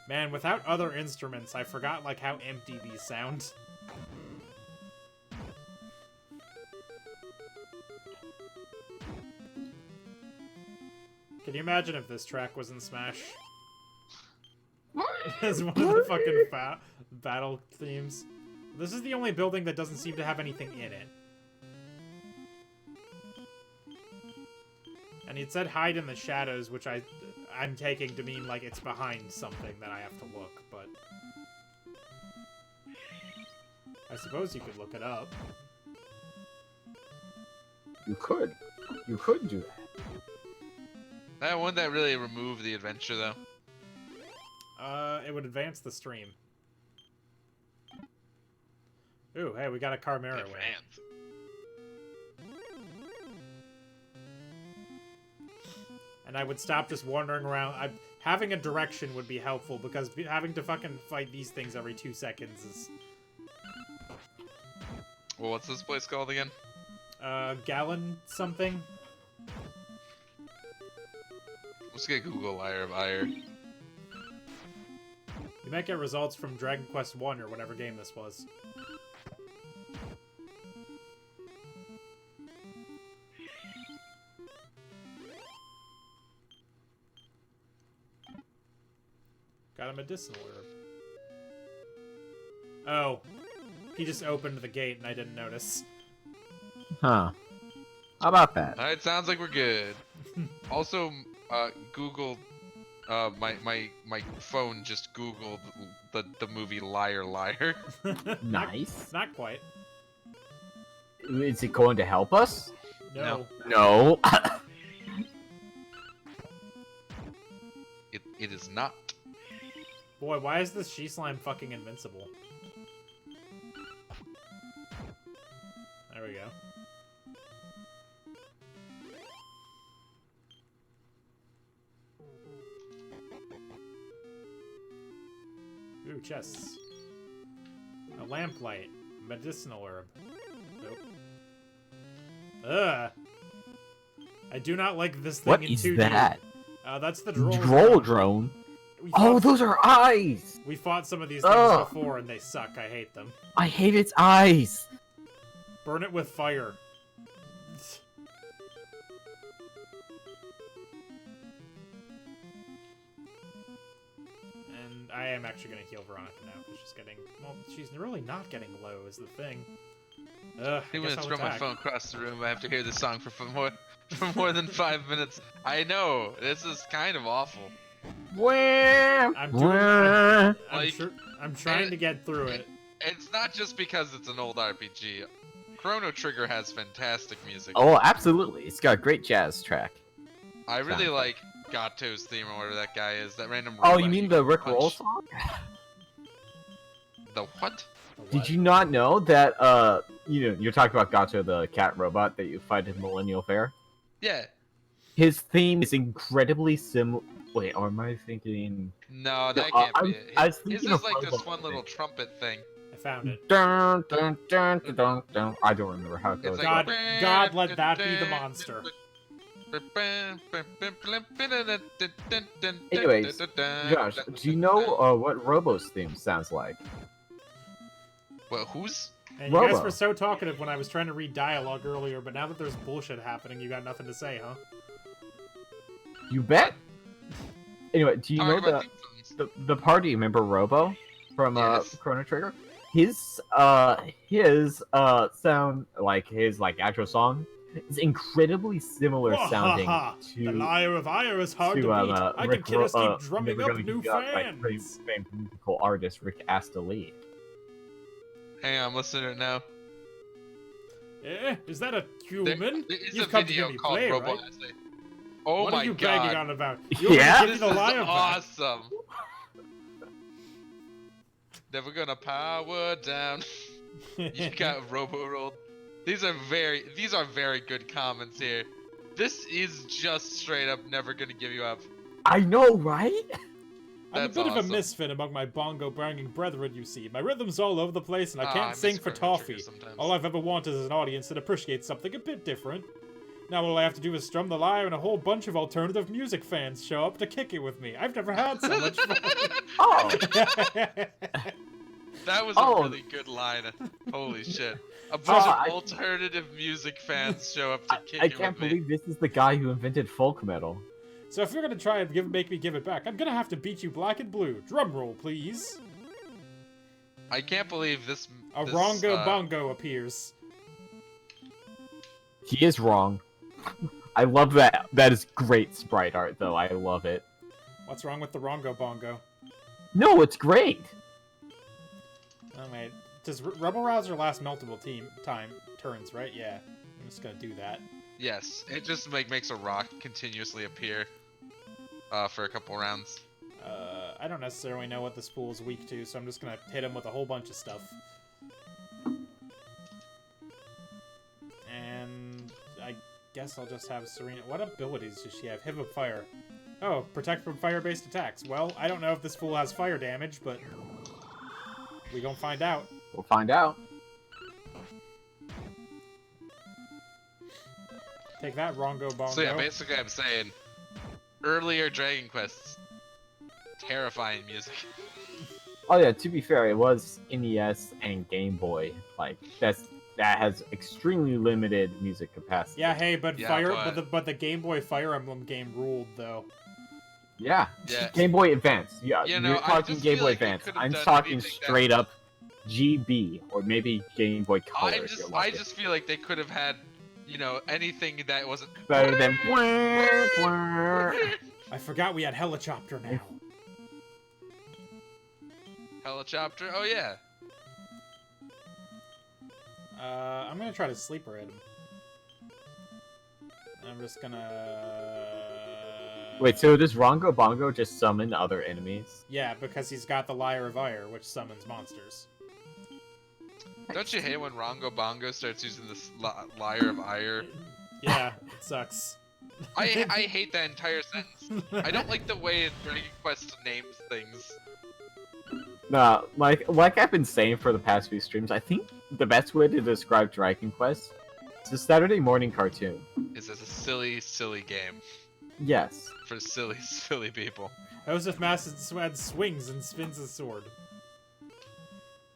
Man, without other instruments, I forgot, like, how empty these sound. Can you imagine if this track was in Smash? As one of the fucking battle themes. This is the only building that doesn't seem to have anything in it. And it said hide in the shadows, which I'm taking to mean like it's behind something that I have to look, but... I suppose you could look it up. You could. You could do that. Wouldn't that really remove the adventure, though? It would advance the stream. Ooh, hey, we got a Chimera win. Advance. And I would stop just wandering around. Having a direction would be helpful, because having to fucking fight these things every 2 seconds is... Well, what's this place called again? Gallon something? Let's get Google Liar of Ire. You might get results from Dragon Quest 1 or whatever game this was. Got a medicinal herb. Oh. He just opened the gate and I didn't notice. Huh. How about that? Alright, sounds like we're good. Also, Google. My phone just Googled the movie Liar Liar. Nice. Not quite. Is it going to help us? No. No. It is not. Boy, why is this she-slime fucking invincible? There we go. Ooh, chests. A lamplight. Medicinal herb. Nope. Ugh. I do not like this thing What in is 2D. that? That's the droll. Droll drone. Oh, those are eyes! We fought some of these things Ugh. before and they suck. I hate them. I hate its eyes! Burn it with fire. And I am actually going to heal Veronica now because she's getting... Well, she's really not getting low is the thing. Ugh, I'm I guess gonna I'll throw my attack. phone across the room. I have to hear this song for more than 5 minutes. I know this is kind of awful. I'm Like, trying to get through it. It's not just because it's an old RPG. Chrono Trigger has fantastic music. Oh, absolutely. It's got a great jazz track. I really sound like Gato's theme or whatever that guy is. That random. Oh, robot you mean you the can Rick Roll punch. song? The what? Did you not know that, you're talking about Gato, the cat robot that you fight in Millennial Fair? Yeah. His theme is incredibly similar. Wait, or am I thinking... No, that No, can't be it. I was His thinking is of like this Robo, one I little think. trumpet thing. I found it. Dun, dun, dun, dun, dun, dun. I don't remember how it It's goes. like, God, let that be the monster. Anyways, Josh, do you know what Robo's theme sounds like? Well, who's? And you guys Robo. were so talkative when I was trying to read dialogue earlier, but now that there's bullshit happening, you got nothing to say, huh? You bet. Anyway, do you know Talking about theme songs. the party? Remember Robo from Yes. Chrono Trigger? His sound like his actual song is incredibly similar sounding The to liar of ire is hard to beat. I can Rick just keep Ro- drumming Never up Gonna new Give You Up by pretty fans. famed musical artist Rick Astley. Hang on, I'm listening to it now. Is that a human? There is You've a come to video give me called play, Robo right? Astley. Oh What my are you god. bragging on about? You want me Yeah? to give This you the is liar back? awesome. Never gonna power down. You got Robo rolled. These are very good comments here. This is just straight up never gonna give you up. I know, right? I'm a That's bit of a awesome. misfit among my bongo-banging brethren, you see. My rhythm's all over the place, and I Ah, can't I sing miss for Chrono Trigger toffee. sometimes. All I've ever wanted is an audience that appreciates something a bit different. Now all I have to do is strum the lyre, and a whole bunch of alternative music fans show up to kick it with me. I've never had so much fun. Oh, That was Oh. a really good line. Holy shit. A bunch I- of alternative music fans show up to kick I it can't with me. believe this is the guy who invented folk metal. So if you're gonna try and make me give it back, I'm gonna have to beat you black and blue. Drum roll, please. I can't believe this. A this, Rongo Bongo appears. He is wrong. I love that. That is great sprite art, though. I love it. What's wrong with the Rongo Bongo? No, it's great. Oh wait, does Rebel Rouser last multiple turns, right? Yeah, I'm just gonna do that. Yes, it just makes a rock continuously appear for a couple rounds. I don't necessarily know what this pool is weak to, so I'm just gonna hit him with a whole bunch of stuff. And I guess I'll just have Serena. What abilities does she have? Hip of Fire. Oh, protect from fire-based attacks. Well, I don't know if this fool has fire damage, but we gonna find out. We'll find out. Take that, Rongo Bongo. So yeah, basically I'm saying earlier Dragon Quests, terrifying music. Oh yeah, to be fair, it was NES and Game Boy. That has extremely limited music capacity. Yeah, hey, but Yeah, but the Game Boy Fire Emblem game ruled though. Yeah. Yeah. Game Boy Advance. Yeah, You know, you're I talking just Game feel Boy like they Advance. could have I'm done talking anything that- straight up GB or maybe Game Boy Color. I if you're just lucky. feel like they could have had you know, anything that wasn't Better than. I forgot we had Helichopter now. Helichopter. Oh yeah. I'm gonna try to sleeper hit him. I'm just gonna... Wait, so does Rongo Bongo just summon other enemies? Yeah, because he's got the Lyre of Ire, which summons monsters. Don't you hate when Rongo Bongo starts using this Lyre of Ire? Yeah, it sucks. I hate that entire sentence. I don't like the way Dragon Quest names things. Nah, like I've been saying for the past few streams, I think the best way to describe Dragon Quest is a Saturday morning cartoon. It's a silly, silly game Yes. for silly, silly people. Hoeseph Mad swings and spins his sword.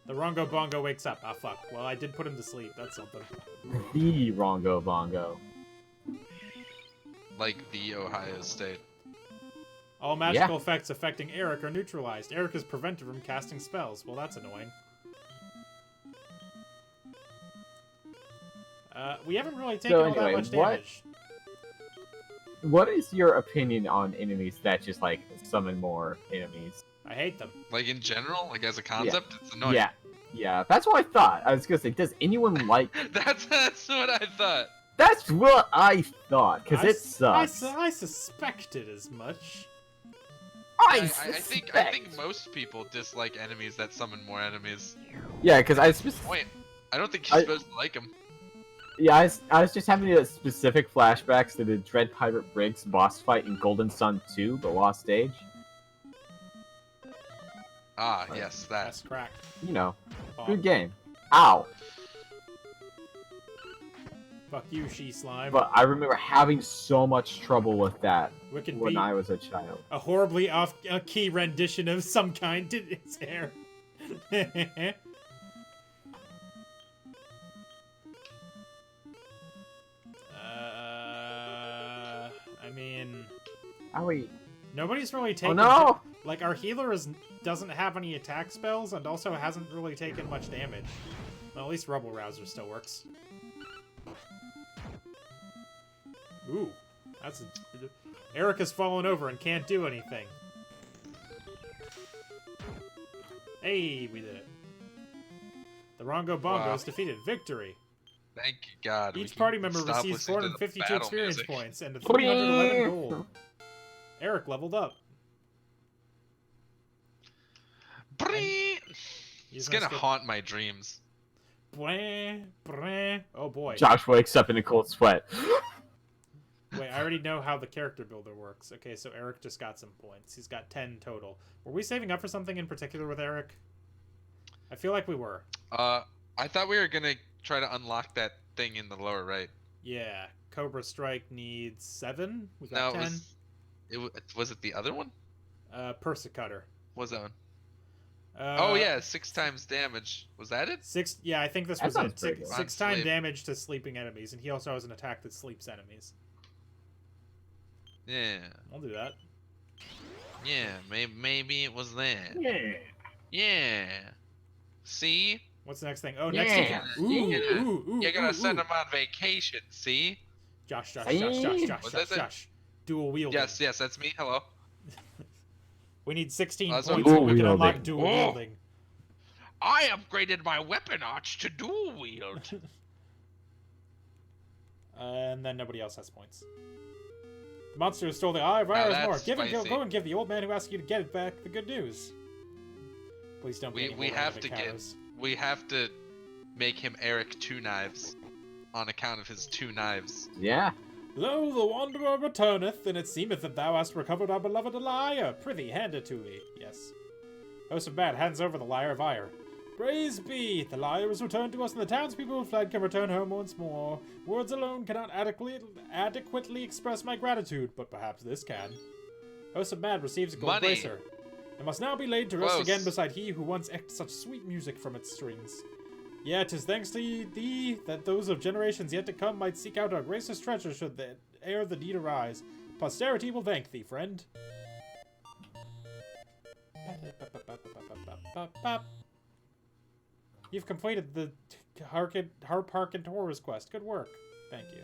The Rongo Bongo wakes up. Ah, fuck. Well, I did put him to sleep. That's something. The Rongo Bongo. Like the Ohio State. All magical effects affecting Eric are neutralized. Eric is prevented from casting spells. Well, that's annoying. We haven't really taken all that much damage. What is your opinion on enemies that just, like, summon more enemies? I hate them. Like in general, like as a concept, it's annoying. Yeah. Yeah, that's what I thought. I was gonna say, does anyone like... That's what I thought. That's what I thought, because it sucks. I suspected as much. I think most people dislike enemies that summon more enemies. Yeah, because Wait, I don't think you're supposed to like them. Yeah, I was just having specific flashbacks to the Dread Pirate Briggs boss fight in Golden Sun 2, The Lost Age. Ah, yes, that. That's cracked. You know, Oh, good game. Ow! fuck you, she-slime. But I remember having so much trouble with that Wicked when Beat. I was a child. A horribly off-key rendition of some kind did its hair. I mean... Owie. Nobody's really Oh taken... no! Like, our healer doesn't have any attack spells and also hasn't really taken much damage. Well, at least Rubble Rouser still works. Ooh. That's... Eric has fallen over and can't do anything. Hey, we did it. The Rongo Bongo is defeated. Victory! Thank you, God. Each party member stop receives listening to the 452 battle experience music. points and 311 gold. Eric leveled up. Brrrr. He's It's gonna haunt my dreams. Blah, blah. Oh boy. Josh wakes up in a cold sweat. Wait, I already know how the character builder works. Okay, so Eric just got some points. He's got 10 total. Were we saving up for something in particular with Eric? I feel like we were. I thought we were gonna try to unlock that thing in the lower right. Yeah. Cobra Strike needs 7. We No, got 10. was it the other one? Persecutor. What was that one? Oh yeah, 6 times damage. Was that it? 6. Yeah, I think this That was sounds it. pretty good. 6 On time sleep. damage to sleeping enemies, and he also has an attack that sleeps enemies. Yeah. I'll do that. Yeah, maybe it was that. Yeah. Yeah. See? What's the next thing? Oh, next Yeah. thing. Ooh. You're gonna send him on vacation, see? Josh. Was that the- Josh. Dual wielding. Yes, that's me. Hello. We need 16 That's points what- so we can Dual unlock wielding. dual Oh. wielding. I upgraded my weapon arch to dual wield. And then nobody else has points. The monster who stole the Eye of Now Iris that's more. spicy. Go and give the old man who asked you to get it back the good news. Please don't be We have to we have to make him Eric Two Knives on account of his 2 knives. Yeah. Lo, the wanderer returneth, and it seemeth that thou hast recovered our beloved lyre. Prithee, hand it to me. Yes. Hoeseph Mad hands over the Lyre of Ire. Praise be! The lyre is returned to us, and the townspeople who fled can return home once more. Words alone cannot adequately express my gratitude, but perhaps this can. Hoeseph Mad receives a gold Money. bracer. It must now be laid to rest Close. again beside he who once eked such sweet music from its strings. Yeah, 'tis thanks to thee that those of generations yet to come might seek out our gracious treasure should the ere the deed arise. Posterity will thank thee, friend. You've completed the Harp Hark and Horrors quest. Good work. thank you.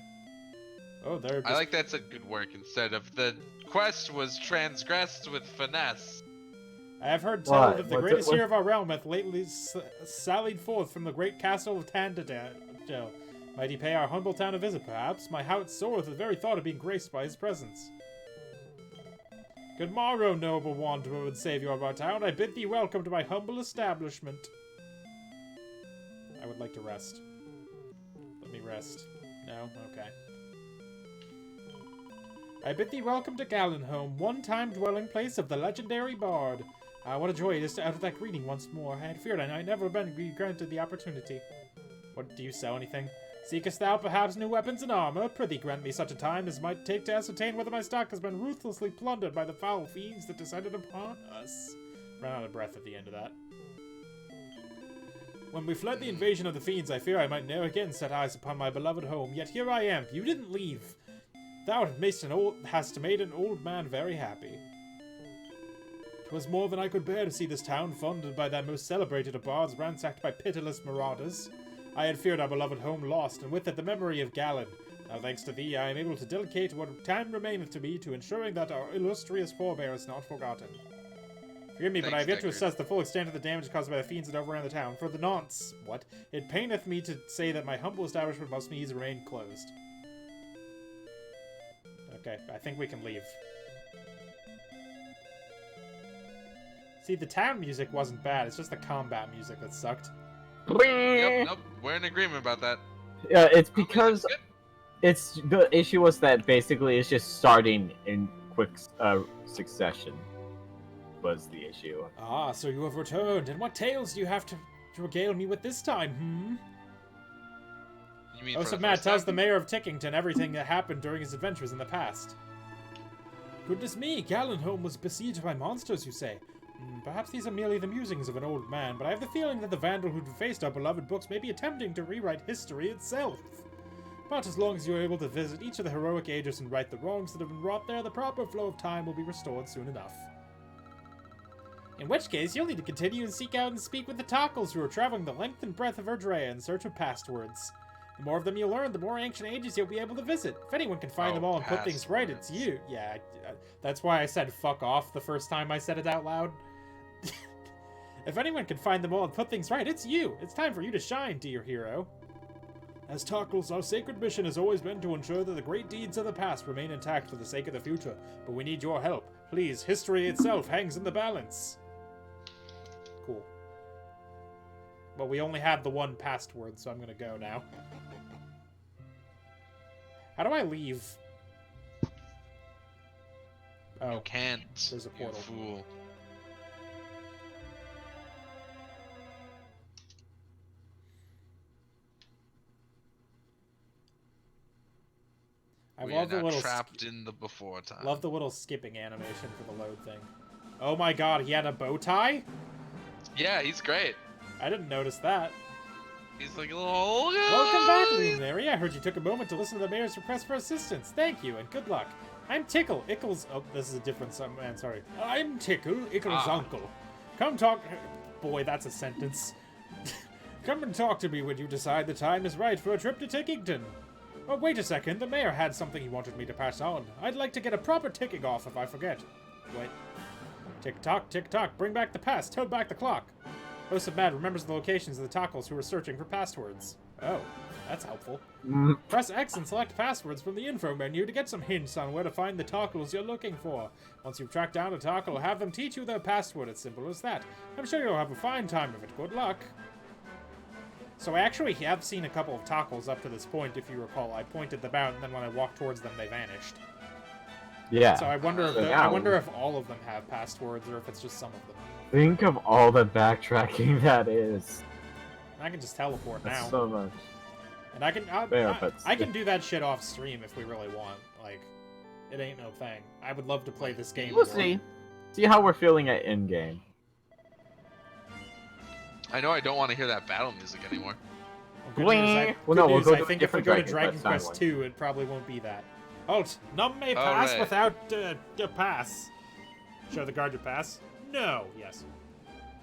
Oh, there. I like that's a good work instead of the quest was transgressed with finesse. I have heard tell What? that the What's greatest it- hero of our realm hath lately sallied forth from the great castle of Tandadel. Might he pay our humble town a visit, perhaps? My heart soareth at the very thought of being graced by his presence. Good morrow, noble wanderer and savior of our town. I bid thee welcome to my humble establishment. I would like to rest. Let me rest. No? Okay. I bid thee welcome to Gallenholm, one-time dwelling place of the legendary bard. Ah, what a joy it is to utter that greeting once more. I had feared I had never been granted the opportunity. What, do you sell anything? Seekest thou perhaps new weapons and armor? Prithee grant me such a time as might take to ascertain whether my stock has been ruthlessly plundered by the foul fiends that descended upon us. Ran out of breath at the end of that. When we fled the invasion of the fiends, I fear I might ne'er again set eyes upon my beloved home, yet here I am. You didn't leave. Thou hast made an old man very happy. 'Twas more than I could bear to see this town funded by that most celebrated of bards ransacked by pitiless marauders. I had feared our beloved home lost, and with it the memory of Galen. Now thanks to thee, I am able to dedicate what time remaineth to me to ensuring that our illustrious forebear is not forgotten. Forgive me, but I have yet to Deckard. assess the full extent of the damage caused by the fiends that overran the town. For the nonce, what? It paineth me to say that my humble establishment must needs remain closed. Okay, I think we can leave. See, the town music wasn't bad, it's just the combat music that sucked. Yep, nope, we're in agreement about that. Yeah, it's Oh, because music's it's the issue was that basically it's just starting in quick succession was the issue. Ah, so you have returned, and what tales do you have to regale me with this time, hmm? good. You mean for Hoeseph the Mad first tells the time? mayor of Tickington everything that happened during his adventures in the past. Goodness me, Gallenholm was besieged by monsters, you say? Perhaps these are merely the musings of an old man, but I have the feeling that the vandal who defaced our beloved books may be attempting to rewrite history itself. But as long as you are able to visit each of the heroic ages and right the wrongs that have been wrought there, the proper flow of time will be restored soon enough. In which case, you'll need to continue and seek out and speak with the Tockles who are traveling the length and breadth of Erdrea in search of passwords. The more of them you learn, the more ancient ages you'll be able to visit. If anyone can find them all and put things right, it's you. Yeah, that's why I said fuck off the first time I said it out loud. If anyone can find them all and put things right, it's you. It's time for you to shine, dear hero. As Tockles, our sacred mission has always been to ensure that the great deeds of the past remain intact for the sake of the future. But we need your help. Please, history itself hangs in the balance. Cool. Well, we only had the one password, so I'm gonna go now. How do I leave? Oh, You can't. there's a You portal. fool. I We love are the now little trapped in the before time. love the little skipping animation for the load thing. Oh my god, he had a bow tie? Yeah, he's great. I didn't notice that. He's like a little. Welcome back, Luminary. I heard you took a moment to listen to the mayor's request for assistance. Thank you, and good luck. I'm Tickle, Ickle's... Oh, this is a different man, sorry. I'm Tickle, Ickle's uncle. Come talk... Boy, that's a sentence. Come and talk to me when you decide the time is right for a trip to Tickington. Oh, wait a second. The mayor had something he wanted me to pass on. I'd like to get a proper ticking off if I forget. Wait. Tick-tock, bring back the past, turn back the clock. Hoeseph Mad remembers the locations of the Tockles who were searching for passwords. Oh, that's helpful. Press X and select passwords from the info menu to get some hints on where to find the Tockles you're looking for. Once you've tracked down a Tockle, have them teach you their password. It's simple as that. I'm sure you'll have a fine time of it. Good luck. So I actually have seen a couple of Tockles up to this point, if you recall. I pointed them out, and then when I walked towards them, they vanished. Yeah. So I wonder if I wonder if all of them have passwords, or if it's just some of them. Think of all the backtracking that is. I can just teleport That's now. so much. And I can Fair, but I can do that shit off stream if we really want. Like, it ain't no thing. I would love to play this game We'll more. see. See how we're feeling at in game. I know I don't want to hear that battle music anymore. Well, good news, Well, no, we'll news, go I to a think if we different go to Dragon Dragon Quest Quest timeline. 2, it probably won't be that. Alt, none may Oh, pass right. without a pass. Show the guard your pass? No. Yes.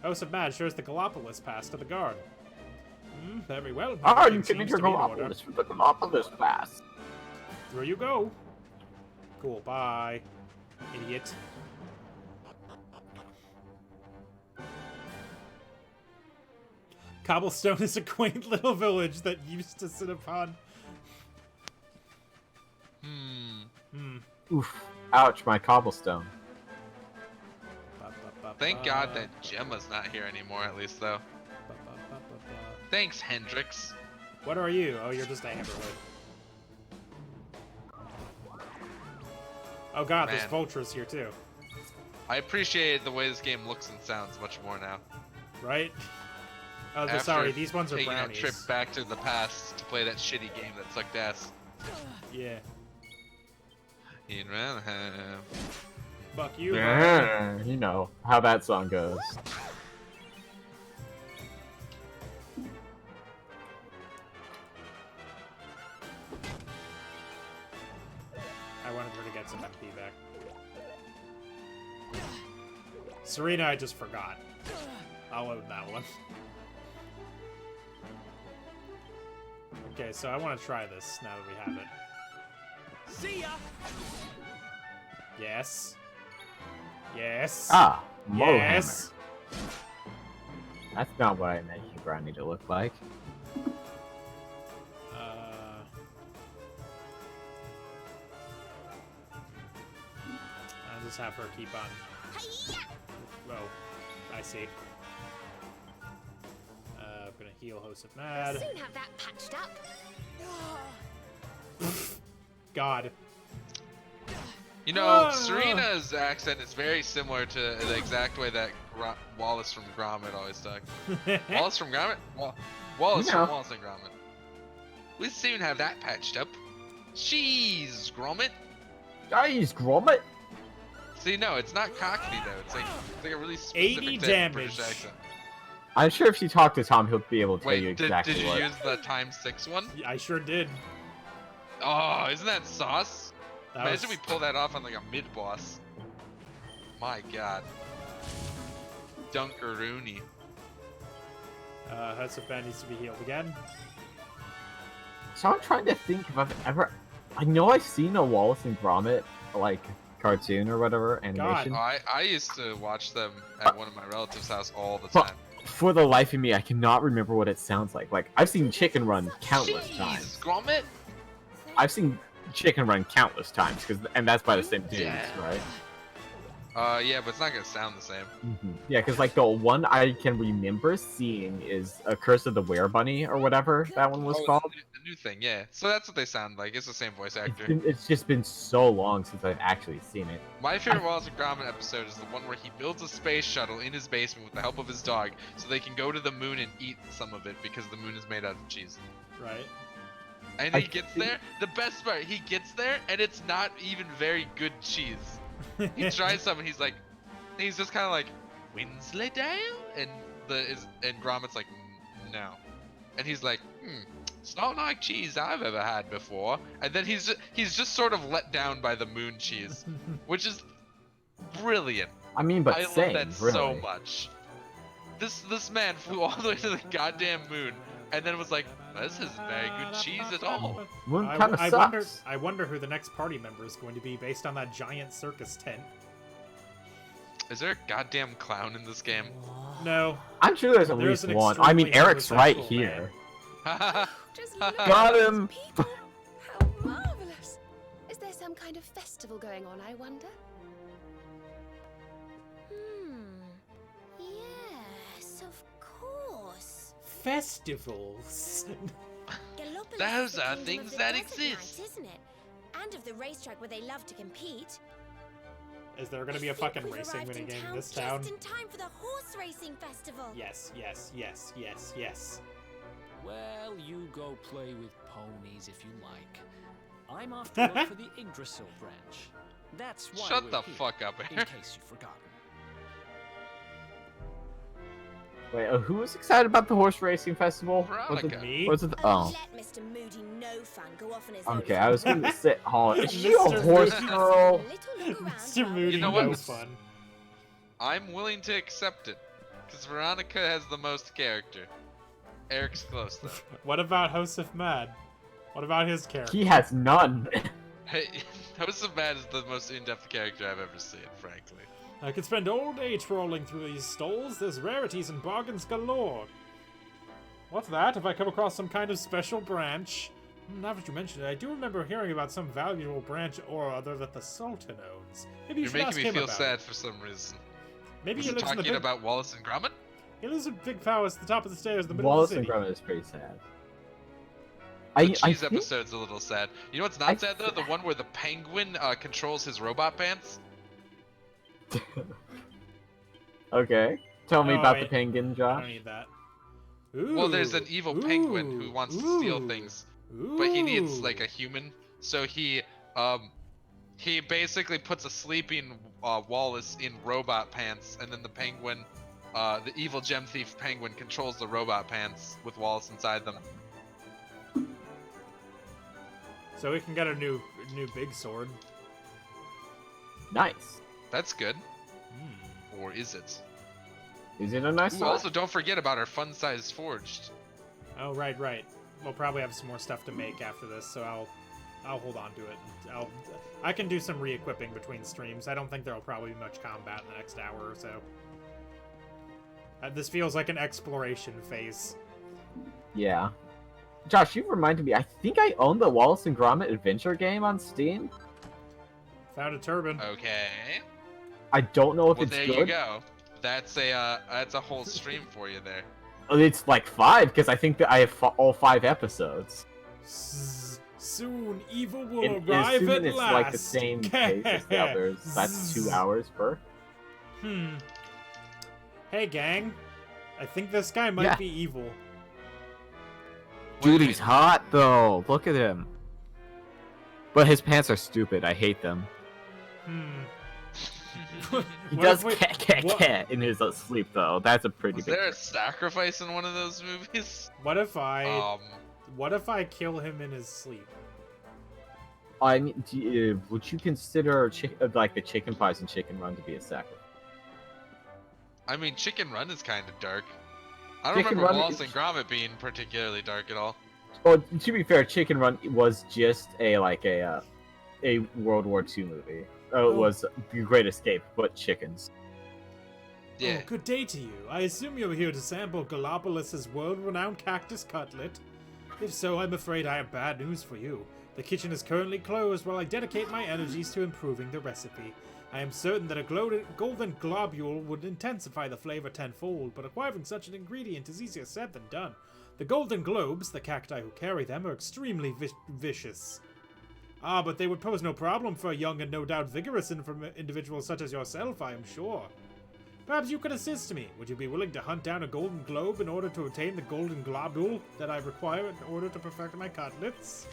Hoeseph Mad shows the Galopolis pass to the guard. Very well. You Everything can seems enter to be in order. Galopolis with the Galopolis pass. Through you go. Cool, bye. Idiot. Cobblestone is a quaint little village that used to sit upon. Oof. Ouch, my cobblestone. Thank God that Gemma's not here anymore, at least, though. Thanks, Hendrix. What are you? Oh, you're just a hammerhead. Oh god, there's Man. vultures here too. I appreciate the way this game looks and sounds much more now. Right? Oh, After sorry, these ones are taking brownies. a trip back to the past to play that shitty game that sucked ass. Yeah. In Ranham. Fuck you. Yeah, you know how that song goes. I wanted her to get some MP back. Serena, I just forgot. I'll own that one. Okay, so I want to try this now that we have it. See ya! Yes. Yes. Ah, Mohammer. Yes. That's not what I meant you brownie to look like. I'll just have her keep on. Oh, I see. I'm gonna heal Hoeseph Mad. Soon have that patched up. God. You know, Serena's accent is very similar to the exact way that Wallace from Gromit always talked. Wallace from Gromit? Wallace from Wallace and Gromit. We soon have that patched up. Jeez, Gromit. Guys, Gromit. See, no, it's not Cockney though. It's like a really 80 specific type of damage. British accent. I'm sure if you talk to Tom, he'll be able to tell you Wait, exactly did you what. use the ×6 one? I sure did. Oh, isn't that sauce? That Imagine was- we pull that off on like a mid-boss. My god. Dunkaroony. Hoeseph Mad needs to be healed again. So I'm trying to think if I've ever. I know I've seen a Wallace and Gromit like cartoon or whatever animation. Oh, I used to watch them at one of my relatives' house all the But time. for the life of me, I cannot remember what it sounds like. Like I've seen Chicken Run countless times. Jeez, Gromit! I've seen Chicken Run countless times, and that's by the same dudes, Yeah. right? Yeah, but it's not gonna sound the same. Yeah, because like the one I can remember seeing is a Curse of the Were-Bunny or whatever that one was called. The new thing, yeah. So that's what they sound like. It's the same voice actor. It's just been so long since I've actually seen it. My favorite Wallace and Gromit episode is the one where he builds a space shuttle in his basement with the help of his dog, so they can go to the moon and eat some of it because the moon is made out of cheese. Right. And he gets there. The best part, he gets there, and it's not even very good cheese. He tries some, and he's just kind of like, Winsleydale, and Gromit's like, no, and he's like, it's not like cheese I've ever had before. And then he's just sort of let down by the moon cheese, which is brilliant. I mean, but I same, love that really. so much. This man flew all the way to the goddamn moon, and then was like, this isn't very good cheese at all. Moon kind of I sucks. wonder who the next party member is going to be based on that giant circus tent. Is there a goddamn clown in this game? No. I'm sure there's at There's least an one. I mean, extremely Eric's right heterosexual here. Just look Got at him. those people. How marvelous! Is there some kind of festival going on, I wonder? Yes, of course. Festivals. Galopolis Those is the are kingdom things of the that desert exist. knight, isn't it? And of the racetrack where they love to compete. Is there going to be a I think fucking we've racing arrived in minigame in town this town? Just in time for the horse racing festival. Yes, yes, yes, yes, yes. Well, you go play with ponies if you like. I'm off to look for the Yggdrasil branch. That's why Shut we're the here, fuck up, in Eric. case you've forgotten. Wait, who was excited about the horse racing festival? Was Veronica. it Me? Was it? Oh, Oh, let Mr. Moody No Fun go off on his own. okay. I was gonna say, oh, is she a Mr. horse Moody. girl? Mr. Moody, You know what? no fun. I'm willing to accept it, because Veronica has the most character. Eric's close though. What about Hoeseph Mad? What about his character? He has none. Hey, Hoeseph Mad is the most in-depth character I've ever seen, frankly. I could spend all day trawling through these stalls. There's rarities and bargains galore. What's that? Have I come across some kind of special branch? Now that you mention it, I do remember hearing about some valuable branch or other that the Sultan owns. Maybe you You're should ask making me him feel about sad it. for some reason. Maybe Was he it lives in the talking big... about Wallace and Gromit? He lives in Big Palace at the top of the stairs in the middle Wallace of and the city. Gromit is pretty sad. The I cheese think- episode's a little sad. You know what's not sad though? The one where the penguin controls his robot pants. Okay. Tell me Oh, about the wait. penguin, I don't Josh. need that. Ooh, Well, there's an evil penguin who ooh, wants to steal ooh, things, but he needs ooh. like a human. So he basically puts a sleeping Wallace in robot pants, and then the penguin, the evil gem thief penguin, controls the robot pants with Wallace inside them. So we can get a new big sword. Nice. That's good. Hmm. Or is it? Is it a nice Ooh, sword? also, don't forget about our fun-sized forged. Oh, right. We'll probably have some more stuff to make after this, so I'll hold on to it. I can do some re-equipping between streams. I don't think there'll probably be much combat in the next hour or so. This feels like an exploration phase. Yeah. Josh, you reminded me. I think I own the Wallace and Gromit adventure game on Steam. Found a turban. Okay. I don't know if Well, it's there good. you go. That's a whole stream for you there. It's like 5 because I think that I have all 5 episodes. Soon, evil will And arrive assuming at it's last. like the same pace as the others, that's 2 hours per. Hey, gang. I think this guy might Yeah. be evil. Dude, he's hot though. Look at him. But his pants are stupid. I hate them. He What does if we- cat what- in his sleep though. That's a pretty Was big. there a sacrifice in one of those movies? What if I Um, kill him in his sleep? I mean, would you consider like the chicken pies and chicken run to be a sacrifice? I mean, Chicken Run is kind of dark. I don't Chicken remember Run Wallace is- and Gromit being particularly dark at all. Well, to be fair, Chicken Run was just a World War II movie. Oh. It was The Great Escape, but chickens. Yeah. Oh, good day to you. I assume you're here to sample Galopolis' world-renowned cactus cutlet. If so, I'm afraid I have bad news for you. The kitchen is currently closed while I dedicate my energies to improving the recipe. I am certain that a golden globule would intensify the flavor tenfold, but acquiring such an ingredient is easier said than done. The golden globes, the cacti who carry them, are extremely vicious. Ah, but they would pose no problem for a young and no doubt vigorous individual such as yourself, I am sure. Perhaps you could assist me. Would you be willing to hunt down a golden globe in order to obtain the golden globule that I require in order to perfect my cutlets?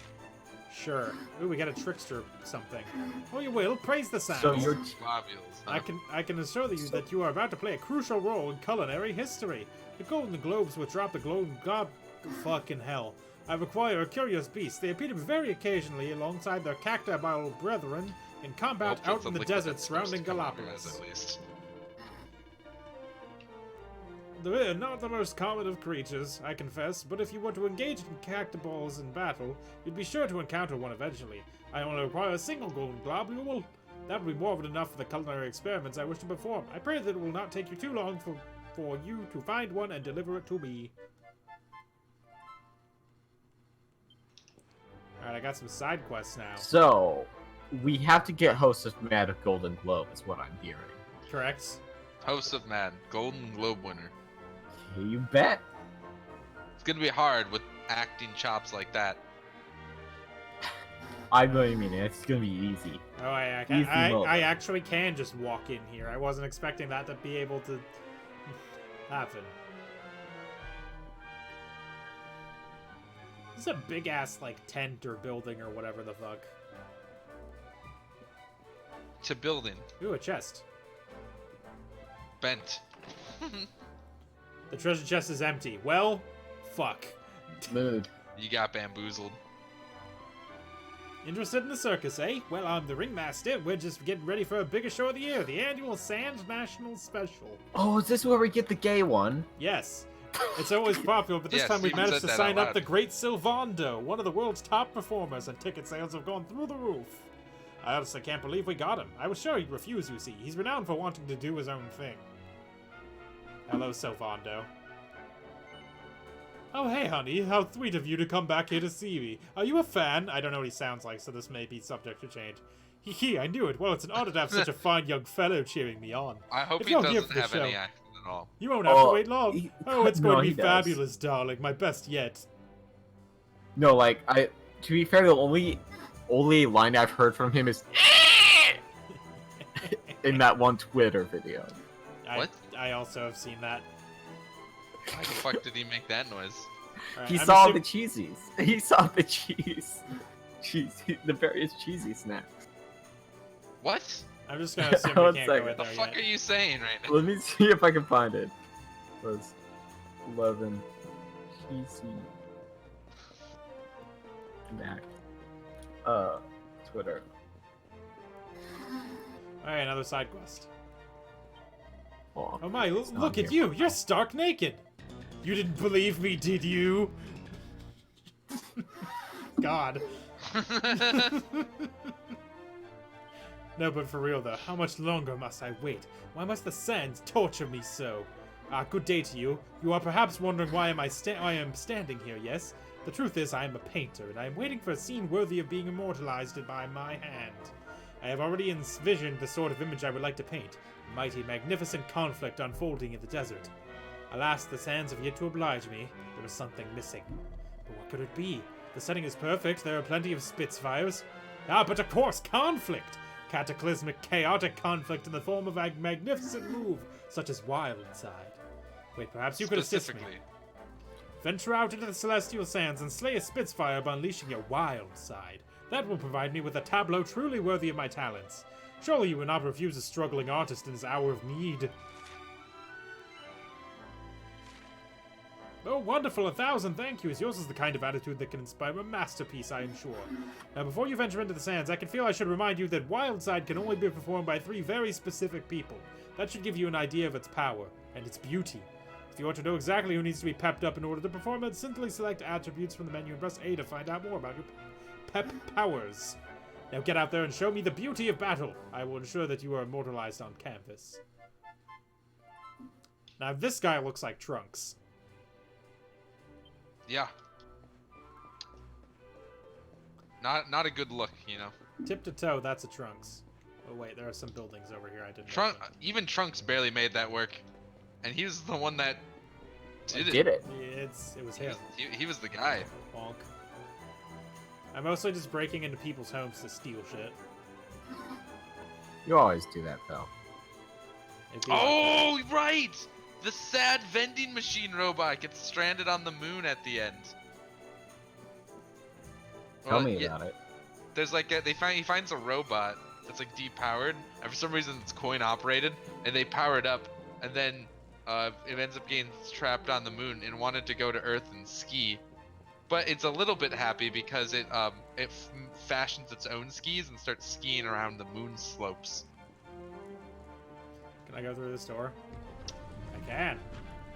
Sure. Ooh, we got a trickster something. Oh, you will. Praise the sound. So you're Globules, huh? I can assure you that you are about to play a crucial role in culinary history. The Golden Globes which drop the Golden Glob... Fucking hell. I require a curious beast. They appear very occasionally alongside their cactile brethren in combat Well, out in the liquid desert that's supposed surrounding to come out of Galopolis. it, at least. They're not the most common of creatures, I confess, but if you were to engage in cactaballs in battle, you'd be sure to encounter one eventually. I only require a single golden globule. That would be more than enough for the culinary experiments I wish to perform. I pray that it will not take you too long for you to find one and deliver it to me. Alright, I got some side quests now. So, we have to get Hoeseph Mad a Golden Globe, is what I'm hearing. Correct? Hoeseph Mad, Golden Globe winner. Okay, you bet. It's gonna be hard with acting chops like that. I know what you mean. It's gonna be easy. Oh, Easy mode. I actually can just walk in here. I wasn't expecting that to be able to happen. This is a big ass like tent or building or whatever the fuck. To building. Ooh, a chest. Bent. The treasure chest is empty. Well, fuck. Mood. You got bamboozled. Interested in the circus, eh? Well, I'm the ringmaster. We're just getting ready for a bigger show of the year, the annual Sand National Special. Oh, is this where we get the gay one? Yes. It's always popular, but this Yeah, time we Steven managed said to that sign out up loud. the Great Sylvando, one of the world's top performers, and ticket sales have gone through the roof. I honestly can't believe we got him. I was sure he'd refuse, you see. He's renowned for wanting to do his own thing. Hello, Sylvando. Oh, hey, honey. How sweet of you to come back here to see me. Are you a fan? I don't know what he sounds like, so this may be subject to change. Hee, I knew it. Well, it's an honor to have such a fine young fellow cheering me on. I hope If he you're here doesn't for the have show, any accent at all. you won't have to Oh, wait long. he- It's no, going to be he does. fabulous, darling. My best yet. No, like to be fair, the only line I've heard from him is in that one Twitter video. What? I also have seen that. Why the fuck did he make that noise? Alright, He I'm saw assum- the cheesies. He saw the the various cheesy snacks. What? I'm just gonna assume we One can't second. go in The there fuck yet. are you saying right now? Let me see if I can find it. It was 11 cheesy snack. Twitter. Alright, another side quest. Oh, Oh my, it's not look at here. you! You're stark naked! You didn't believe me, did you? God. No, but for real though, how much longer must I wait? Why must the sands torture me so? Good day to you. You are perhaps wondering why I am standing here, yes? The truth is, I am a painter, and I am waiting for a scene worthy of being immortalized by my hand. I have already envisioned the sort of image I would like to paint. A mighty, magnificent conflict unfolding in the desert. Alas, the sands have yet to oblige me. There is something missing. But what could it be? The setting is perfect. There are plenty of Spitfires. But of course, conflict! Cataclysmic, chaotic conflict in the form of a magnificent move, such as Wildside. Wait, perhaps you could assist me. Specifically. Venture out into the celestial sands and slay a Spitfire by unleashing your wild side. That will provide me with a tableau truly worthy of my talents. Surely you will not refuse a struggling artist in his hour of need. Oh, wonderful! 1,000 thank yous. Yours is the kind of attitude that can inspire a masterpiece, I am sure. Now, before you venture into the sands, I can feel I should remind you that Wildside can only be performed by 3 very specific people. That should give you an idea of its power and its beauty. If you want to know exactly who needs to be pepped up in order to perform it, simply select attributes from the menu and press A to find out more about your pep powers. Now get out there and show me the beauty of battle. I will ensure that you are immortalized on canvas. Now this guy looks like Trunks. Yeah. Not a good look, you know. Tip to toe, that's a Trunks. Oh wait, there are some buildings over here I didn't know. Even Trunks barely made that work, and he was the one that did it. Did it? It was him. He was the guy. Bonk. I'm mostly just breaking into people's homes to steal shit. You always do that, pal. It'd be like Oh, right! The sad vending machine robot gets stranded on the moon at the end. Tell Well, me yeah, about it. There's like he finds a robot that's like depowered, and for some reason it's coin operated, and they power it up, and then it ends up getting trapped on the moon and wanted to go to Earth and ski, but it's a little bit happy because it fashions its own skis and starts skiing around the moon slopes. Can I go through this door? I can.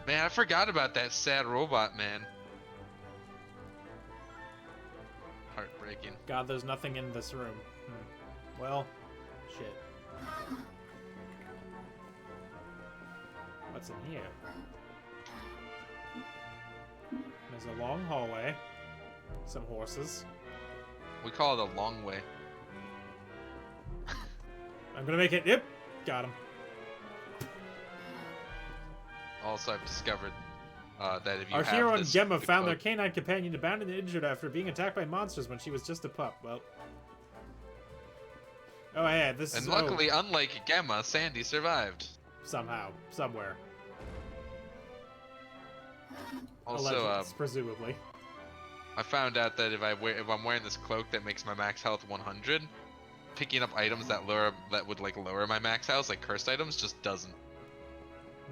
Man, I forgot about that sad robot man. Heartbreaking. God, there's nothing in this room. Well, shit. What's in here? There's a long hallway. Some horses. We call it a long way. I'm gonna make it. Yep, got him. Also, I've discovered that if you Our have hero and this, Gemma the found their cloak- canine companion abandoned and injured after being attacked by monsters when she was just a pup. Well. Oh, yeah, this And is. luckily, unlike Gemma, Sandy survived. Somehow. Somewhere. Also, Allegedly, presumably. I found out that if I'm wearing this cloak that makes my max health 100, picking up items that would like lower my max health, like cursed items, just doesn't.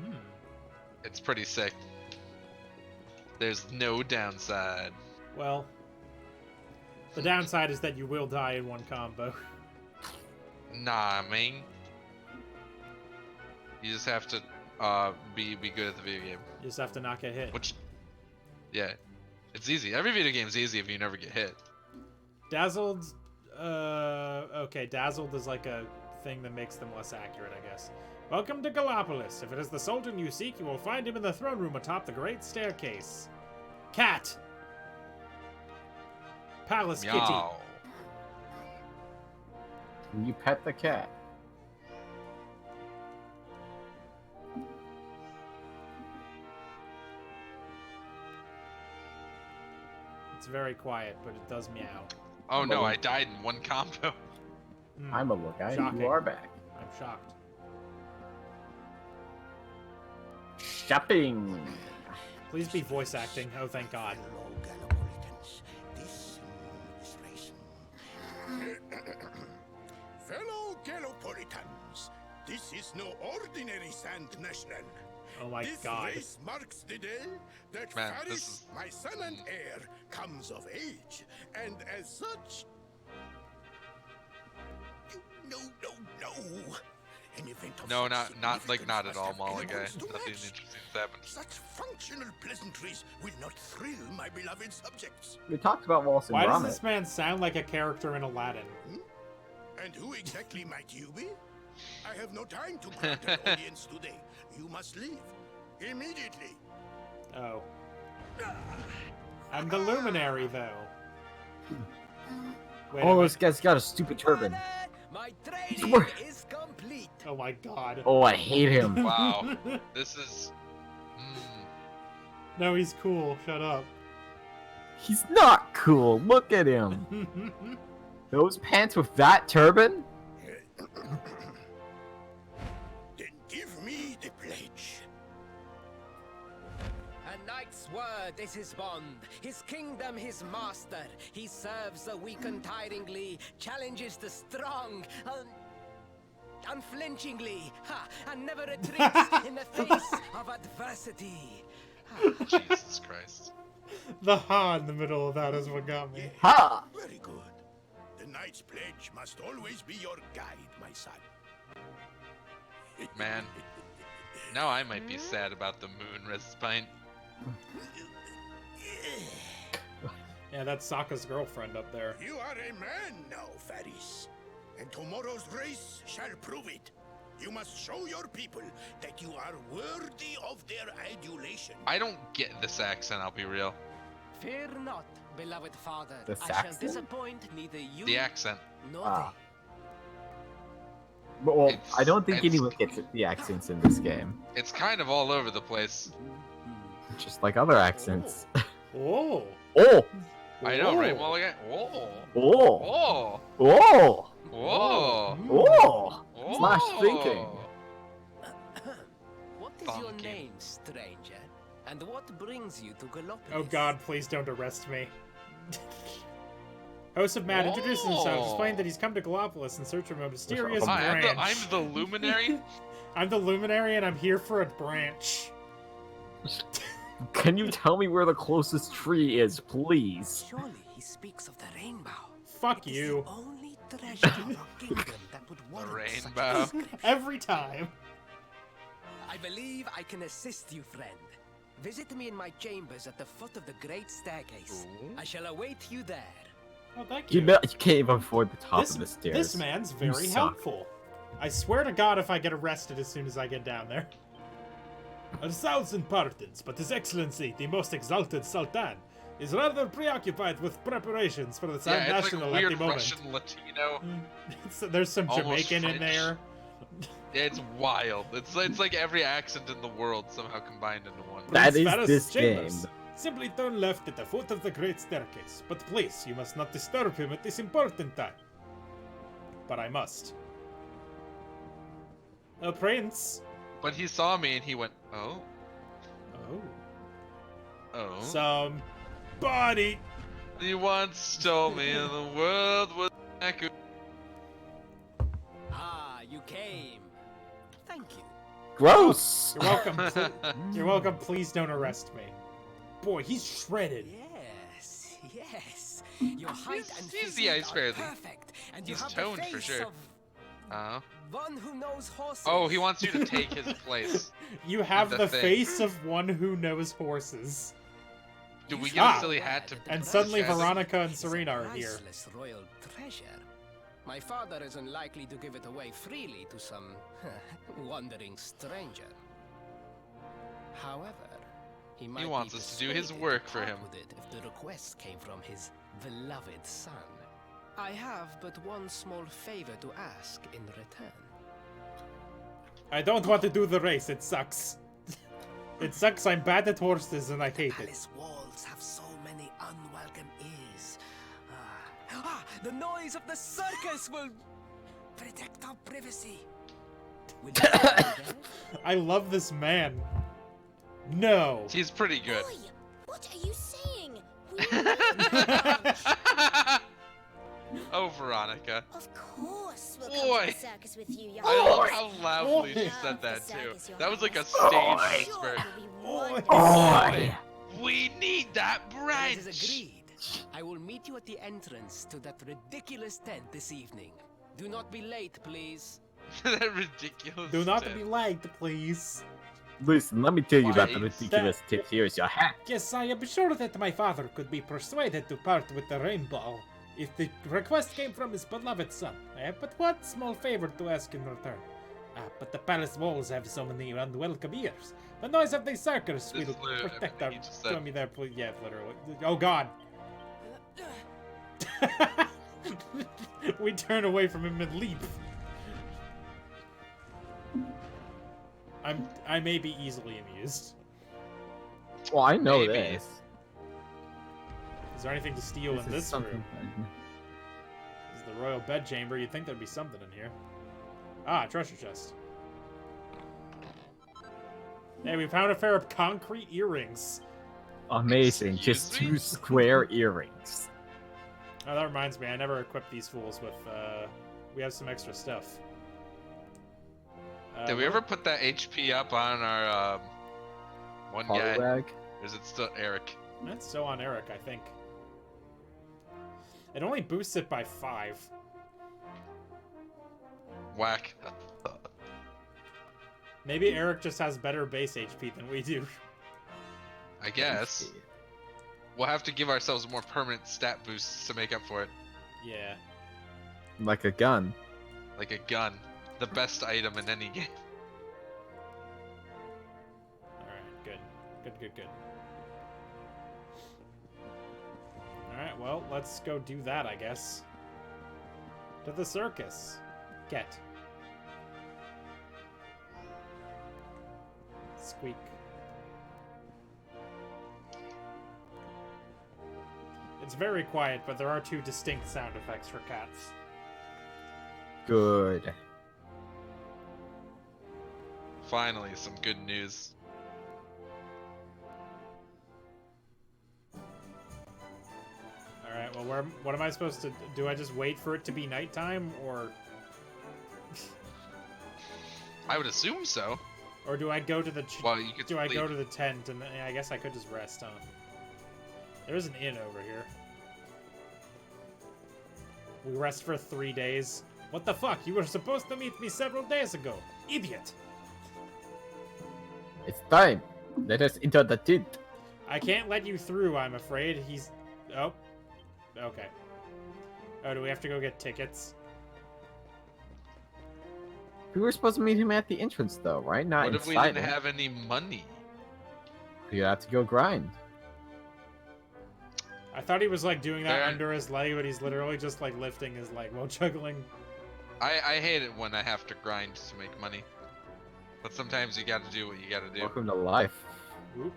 Hmm. It's pretty sick. There's no downside. Well, the downside is that you will die in one combo. Nah, man. You just have to be good at the video game. You just have to not get hit. Which, yeah, it's easy. Every video game's easy if you never get hit. Dazzled, okay, Dazzled is like a thing that makes them less accurate, I guess. Welcome to Galopolis. If it is the Sultan you seek, you will find him in the throne room atop the great staircase. Cat! Palace Meow. kitty. Can you pet the cat? It's very quiet, but it does meow. Oh no, I died in one combo. I'm a lookout. Shocking. You are back. I'm shocked. Shopping. Please be voice acting. Oh, thank God. Fellow Gallopolitans, this is racing. Fellow Gallopolitans, this is no ordinary Sand National. Oh my This God. race marks the day that Man, this Faris, is- my son and heir, comes of age, and as such... No. An event of No, such not like significance not at must all, have Molly guy. elements to Nothing match. interesting has happened. Such functional pleasantries will not thrill my beloved subjects. We talked about Wallace and Why does Gromit. this man sound like a character in Aladdin? And who exactly might you be? I have no time to grant an audience today. You must leave. Immediately. Oh. I'm the luminary, though. Wait a Oh, minute. this guy's got a stupid turban. My He's training wearing- is complete. Oh my God. Oh, I hate him. Wow, this is. No, he's cool. Shut up. He's not cool. Look at him. Those pants with that turban? Then give me the pledge. A knight's word is his bond, his kingdom his master. He serves the weak untiringly, challenges the strong unflinchingly, and never retreats in the face of adversity. Jesus Christ. The ha in the middle of that is what got me. Ha! Very good. The knight's pledge must always be your guide, my son. Man. Now I might be sad about the moon respite. Yeah, that's Sokka's girlfriend up there. You are a man now, Faris. And tomorrow's race shall prove it. You must show your people that you are worthy of their adulation. I don't get this accent, I'll be real. Fear not, beloved father. The I shall Saxon? disappoint neither you The accent. nor Ah. they. Well, It's- I don't think it's- anyone gets the accents in this game. It's kind of all over the place. Just like other accents. Oh. Oh! I know, right, Oh. Molly guy? Whoa. Oh! Whoa. Oh! Whoa. Oh! Whoa. Slash thinking. What is your Donkey. name, stranger? And what brings you to Galopolis? Oh God, please don't arrest me. Hoeseph Mad introduces himself, explaining that he's come to Galopolis in search of a mysterious Hi, branch. I'm the luminary. I'm the luminary, and I'm here for a branch. Can you tell me where the closest tree is, please? Surely he speaks of the rainbow. Fuck It is you. the only treasure of our kingdom that would warrant such a rainbow. description. Every time. I believe I can assist you, friend. Visit me in my chambers at the foot of the great staircase. Ooh. I shall await you there. Oh, thank You you. know, you can't even afford the top This, of the stairs. this man's very suck. helpful. I swear to God if I get arrested as soon as I get down there. 1,000 pardons, but His Excellency, the most exalted Sultan, is rather preoccupied with preparations for the Sand Yeah, it's like National a at the weird moment. Russian Latino. There's some Almost Jamaican in French. there. It's wild. It's like every accent in the world somehow combined into one. That is Faris this Chambers. game. Simply turn left at the foot of the great staircase. But please, you must not disturb him at this important time. But I must. Oh, Prince. But he saw me and he went, oh, Oh. oh. Somebody. He once told me the world was accurate. Ah, you came. Thank you. Gross! You're welcome. You're welcome. Please don't arrest me. Boy, he's shredded. Yes, yes. Your height and he's the physique ice are fairly. perfect, and you He's have toned the for face sure. of Oh. One who knows horses. Oh, he wants you to take his place. You have The the thing. face of one who knows horses. Do we get a Ah. silly hat to... And suddenly Chaz? Veronica and It's a Serena are here. priceless royal treasure. My father isn't likely to give it away freely to some wandering stranger. However, he might wants be us to do his persuaded work to for part him. with it if the request came from his beloved son. I have but one small favor to ask in return. I don't want to do the race. It sucks. It sucks. I'm bad at horses and I hate it. Palace walls have so many unwelcome ears. The noise of the circus will protect our privacy. Will you be there? I love this man. No. He's pretty good. Boy, what are you saying? Oh, Veronica. Of course we'll Boy. come to the circus with you, young I love man. how loudly she Love said the that too. circus, your That was like a highness. stage Sure, whisper. it'll be Oi. wonderful. We need that It branch. is agreed. I will meet you at the entrance to that ridiculous tent this evening. Do not be late, please. That ridiculous. Do not tip. be late, please. Listen, let me tell you about the Why? ridiculous tip. Here's your hat. Yes, I am sure that my father could be persuaded to part with the rainbow if the request came from his beloved son. I have but one small favor to ask in return. But the palace walls have so many unwelcome ears. The noise of the circus will This is literally protect everything our... you just said. Show me there, please. Yeah, literally. Oh, God. We turn away from him and leap. I may be easily amused. Well, I know Maybe. this. Is there anything to steal in is this something. room? This is the royal bedchamber. You'd think there'd be something in here. Ah, treasure chest. Hey, we found a pair of concrete earrings. Amazing. Excuse Just me? 2 square earrings. Oh, that reminds me. I never equipped these fools with, we have some extra stuff. Did we ever put that HP up on our one guy? Polyrag. Or is it still Eric? That's still on Eric, I think. It only boosts it by 5. Whack. Maybe Eric just has better base HP than we do. I guess. We'll have to give ourselves more permanent stat boosts to make up for it. Yeah. Like a gun. Like a gun. The best item in any game. Alright, good. Good. Alright, well, let's go do that, I guess. To the circus. Get. Squeak. It's very quiet, but there are 2 distinct sound effects for cats. Good. Finally, some good news. Alright, well, what am I supposed to do? I just wait for it to be nighttime, or I would assume so. do I go to the Well, you could do I go sleep. to the tent and then, I guess I could just rest, huh? There's an inn over here. We rest for 3 days. What the fuck? You were supposed to meet me several days ago, idiot! It's time. Let us enter the tent. I can't let you through, I'm afraid. He's... Oh. Okay. Oh, do we have to go get tickets? We were supposed to meet him at the entrance, though, right? Not What if we inside didn't him. have any money? You have to go grind. I thought he was, like, doing that There- under his leg, but he's literally just, like, lifting his leg while juggling. I hate it when I have to grind to make money. But sometimes you gotta do what you gotta do. Welcome to life. Oop.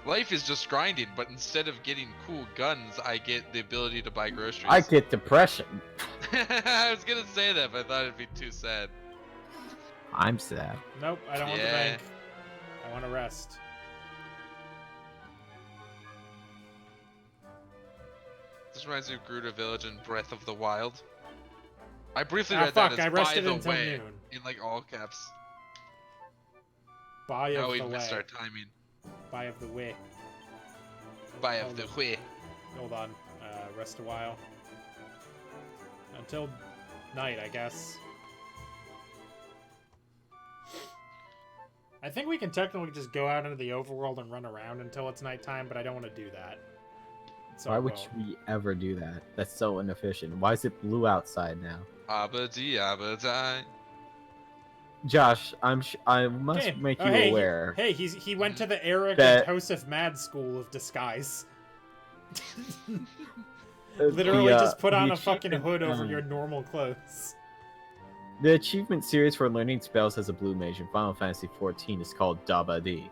Life is just grinding, but instead of getting cool guns, I get the ability to buy groceries. I get depression. I was gonna say that, but I thought it'd be too sad. I'm sad. Nope, I don't want the Yeah. bank. I want to rest. This reminds me of Gruta Village and Breath of the Wild. I briefly Ah, read fuck, that I as rested by the until way, noon. in like all caps. Buy Now of we the missed way. our timing. Buy of the way. By of the way. Hold on. Rest a while. Until night, I guess. I think we can technically just go out into the overworld and run around until it's nighttime, but I don't want to do that. So Why would we ever do that? That's so inefficient. Why is it blue outside now? Abba-dee-abba-die. Josh, I must make you hey, aware. He went to the Eric that- and Hoeseph Mad school of disguise. Literally just put on a fucking hood over your normal clothes. The achievement series for learning spells as a blue mage in Final Fantasy XIV is called Daba-dee.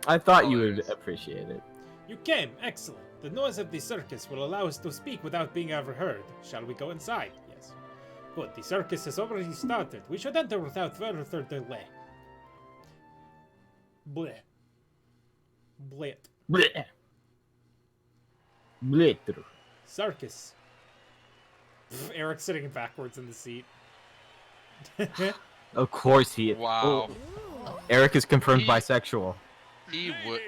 I thought you would appreciate it. You came, excellent. The noise of the circus will allow us to speak without being overheard. Shall we go inside? Yes. Good, the circus has already started. We should enter without further delay. Bleh. Blit. Blech. Blech. Circus. Pff, Eric sitting backwards in the seat. Of course he is. Wow. Oh, Eric is confirmed He- bisexual. He would.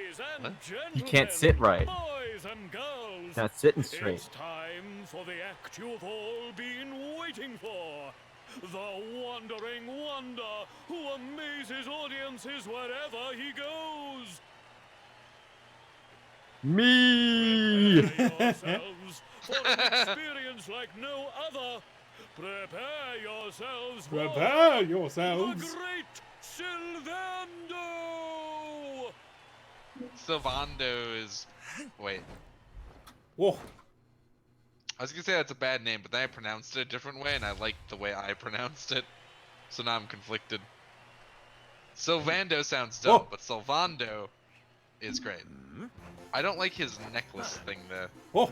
What? He can't sit right. Boys and girls, Not sitting straight. it's time for the act you've all been waiting for. The Wandering Wonder, who amazes audiences wherever he goes. Me! Prepare yourselves for an experience like no other. Prepare yourselves for Prepare the yourselves. Great Sylvando! Sylvando is. Wait. Whoa. I was gonna say that's a bad name, but then I pronounced it a different way, and I liked the way I pronounced it. So now I'm conflicted. Sylvando sounds dumb, Whoa. but Sylvando is great. I don't like his necklace thing though. Whoa.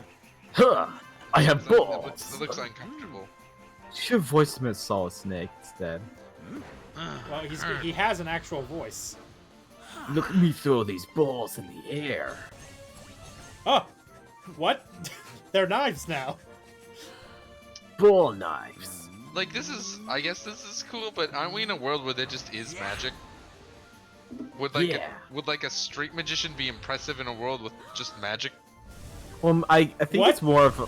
Huh, I have It balls. looks uncomfortable. Should voice him as Solid Snake instead. Well, he has an actual voice. Look at me throw these balls in the air. Oh! What? They're knives now. Ball knives. Like this is, I guess this is cool, but aren't we in a world where there just is magic? Would like a street magician be impressive in a world with just magic? Well, I think What? it's more of a...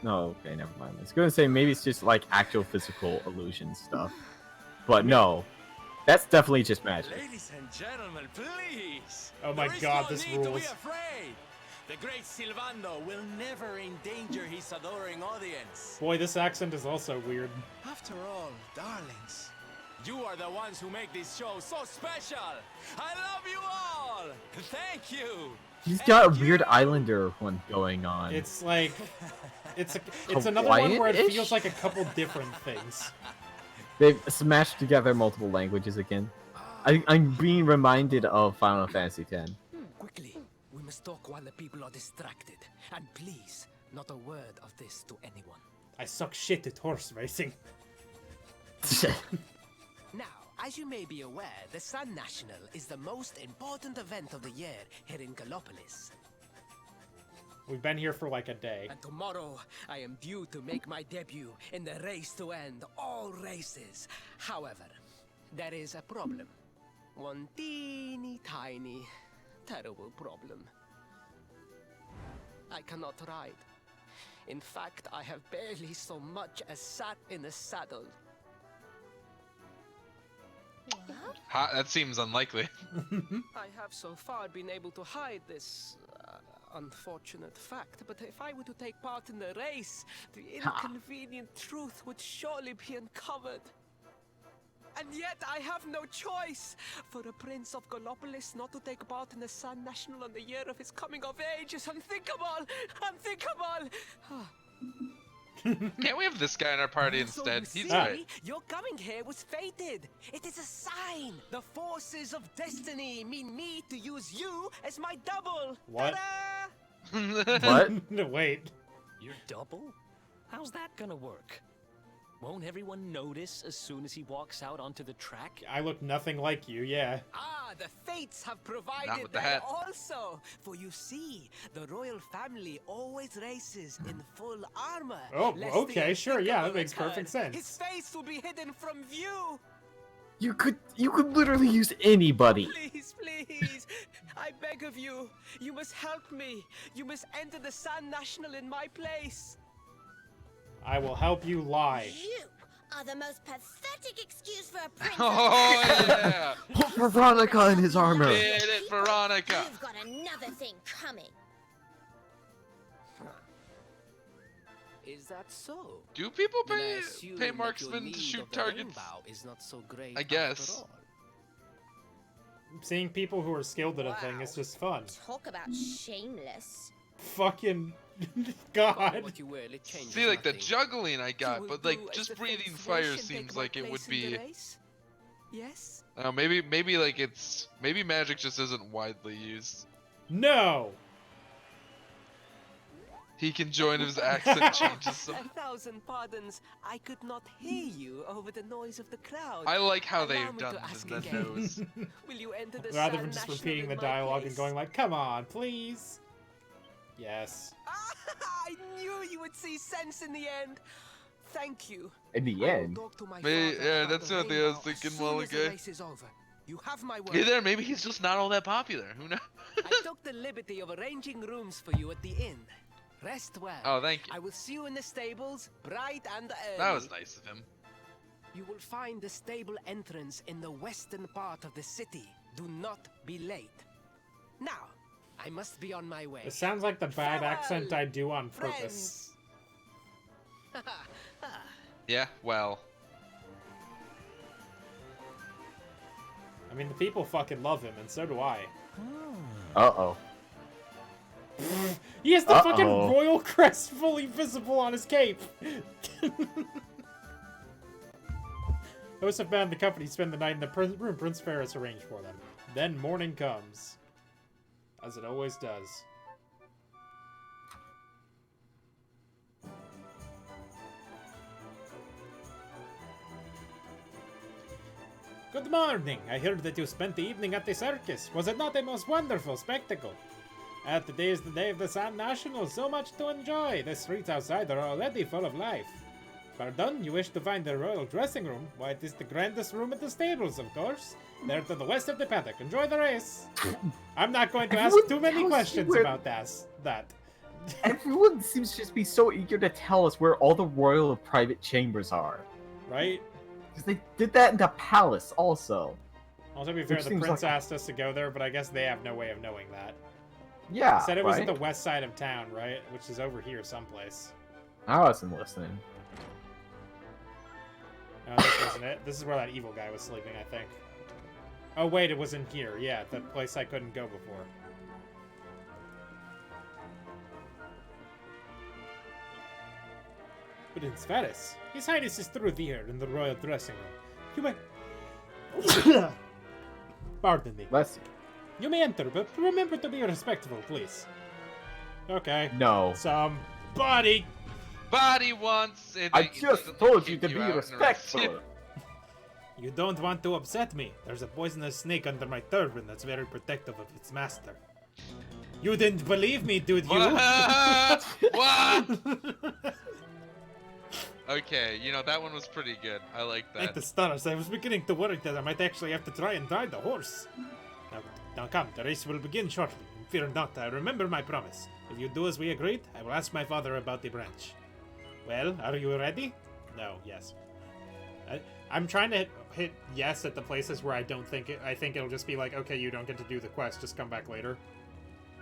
No, okay, never mind. I was gonna say maybe it's just like actual physical illusion stuff. But no. That's definitely just magic. Ladies and gentlemen, please. Oh my There is god, no this need to be rules. afraid. The great Sylvando will never endanger his adoring audience. Boy, this accent is also weird. After all, darlings, you are the ones who make this show so special. I love you all. Thank you. He's got a Thank weird you. Islander one going on. It's like... It's another one where it Hawaiian-ish? feels like a couple different things. They've smashed together multiple languages again. I'm being reminded of Final Fantasy X. Quickly, we must talk while the people are distracted. And please, not a word of this to anyone. I suck shit at horse racing. Now, as you may be aware, the Sun National is the most important event of the year here in Galopolis. We've been here for like a day. And tomorrow, I am due to make my debut in the race to end all races. However, there is a problem. One teeny tiny, terrible problem. I cannot ride. In fact, I have barely so much as sat in a saddle. That seems unlikely. I have so far been able to hide this unfortunate fact, but if I were to take part in the race, the inconvenient truth would surely be uncovered. And yet I have no choice! For a prince of Galopolis not to take part in the Sun National on the year of his coming of age is unthinkable! Unthinkable! Can't we have this guy in our party instead? So you He's see, right. your coming here was fated. It is a sign. The forces of destiny mean me to use you as my double. What? Ta-da! What? No, wait. Your double? How's that gonna work? Won't everyone notice as soon as he walks out onto the track? I look nothing like you, yeah. Ah, the fates have Not provided with the that hat. also. For you see, the royal family always races in full armor. Oh, lest okay, the sure, yeah, that unthinkable makes occur. perfect sense. His face will be hidden from view. You could literally use anybody. Please, please, I beg of you. You must help me. You must enter the Sun National in my place. I will help you lie. You are the most pathetic excuse for a princess. Oh yeah! Put Veronica in his armor. Get it, Veronica. You've got another thing coming. Is that so? Do people Then I pay assume pay that marksmen your to need shoot of the targets? rainbow is not so great I guess. after all. Seeing people who are skilled at a thing is just fun. Talk about shameless. Fucking God. What you wear, it changes See, like the nothing. juggling I You got, will but like do as just the breathing fates fire wish and seems take my like it would place in the be. race? Yes? Maybe like maybe magic just isn't widely used. No. He can join if his accent changes. Some. 1,000 pardons. I could not hear you over the noise of the crowd. I like how Allow they've me done to ask the again. nose. Will you enter the Rather Sun than just National repeating the in my dialogue and place? going like, "Come on, please." Yes. I knew you would see sense in the end. Thank you. In the I will end. talk to my May- father yeah, about that's the what I was rainbow thinking as a while soon as the ago. race is over. You have my word. Hey there, maybe he's just not all that popular. Who knows? I took the liberty of arranging rooms for you at the inn. Rest well. Oh, thank you. I will see you in the stables, bright and early. That was nice of him. You will find the stable entrance in the western part of the city. Do not be late. Now, I must be on my way. It sounds like the bad Farewell, accent I do on purpose. friends. Yeah, well. I mean, the people fucking love him, and so do I. Uh-oh. He has the fucking Uh-oh. royal crest fully visible on his cape. Hoeseph Mad and the company spend the night in the room Prince Ferris arranged for them. Then morning comes. As it always does. Good morning. I heard that you spent the evening at the circus. Was it not a most wonderful spectacle? Today is the day of the Sun National. So much to enjoy. The streets outside are already full of life. Pardon? You wish to find the royal dressing room? Why, it is the grandest room at the stables, of course. They're to the west of the paddock. Enjoy the race. I'm not going to ask Everyone too many tells you questions where- about that. Everyone seems to just be so eager to tell us where all the royal private chambers are. Right? Because they did that in the palace also. Also, to be fair, Which the seems prince like- asked us to go there, but I guess they have no way of knowing that. Yeah, He said it was right? at the west side of town, right? Which is over here someplace. I wasn't listening. No, this isn't it. This is where that evil guy was sleeping, I think. Oh, wait, it was in here. Yeah, the place I couldn't go before. Prince Ferris. His Highness is through here in the royal dressing room. You may... Pardon me. Bless you. You may enter, but remember to be respectful, please. Okay. No. Somebody... Body wants. I just told you to be out and respectful. arrested. You don't want to upset me. There's a poisonous snake under my turban that's very protective of its master. You didn't believe me, did you? What? Okay, you know, that one was pretty good. I like Thank that. the stars. I was beginning to worry that I might actually have to try and ride the horse. Now come, the race will begin shortly. And fear not, I remember my promise. If you do as we agreed, I will ask my father about the branch. Well, are you ready? No, yes. I'm trying to hit yes at the places where I don't think it. I think it'll just be like, okay, you don't get to do the quest, just come back later.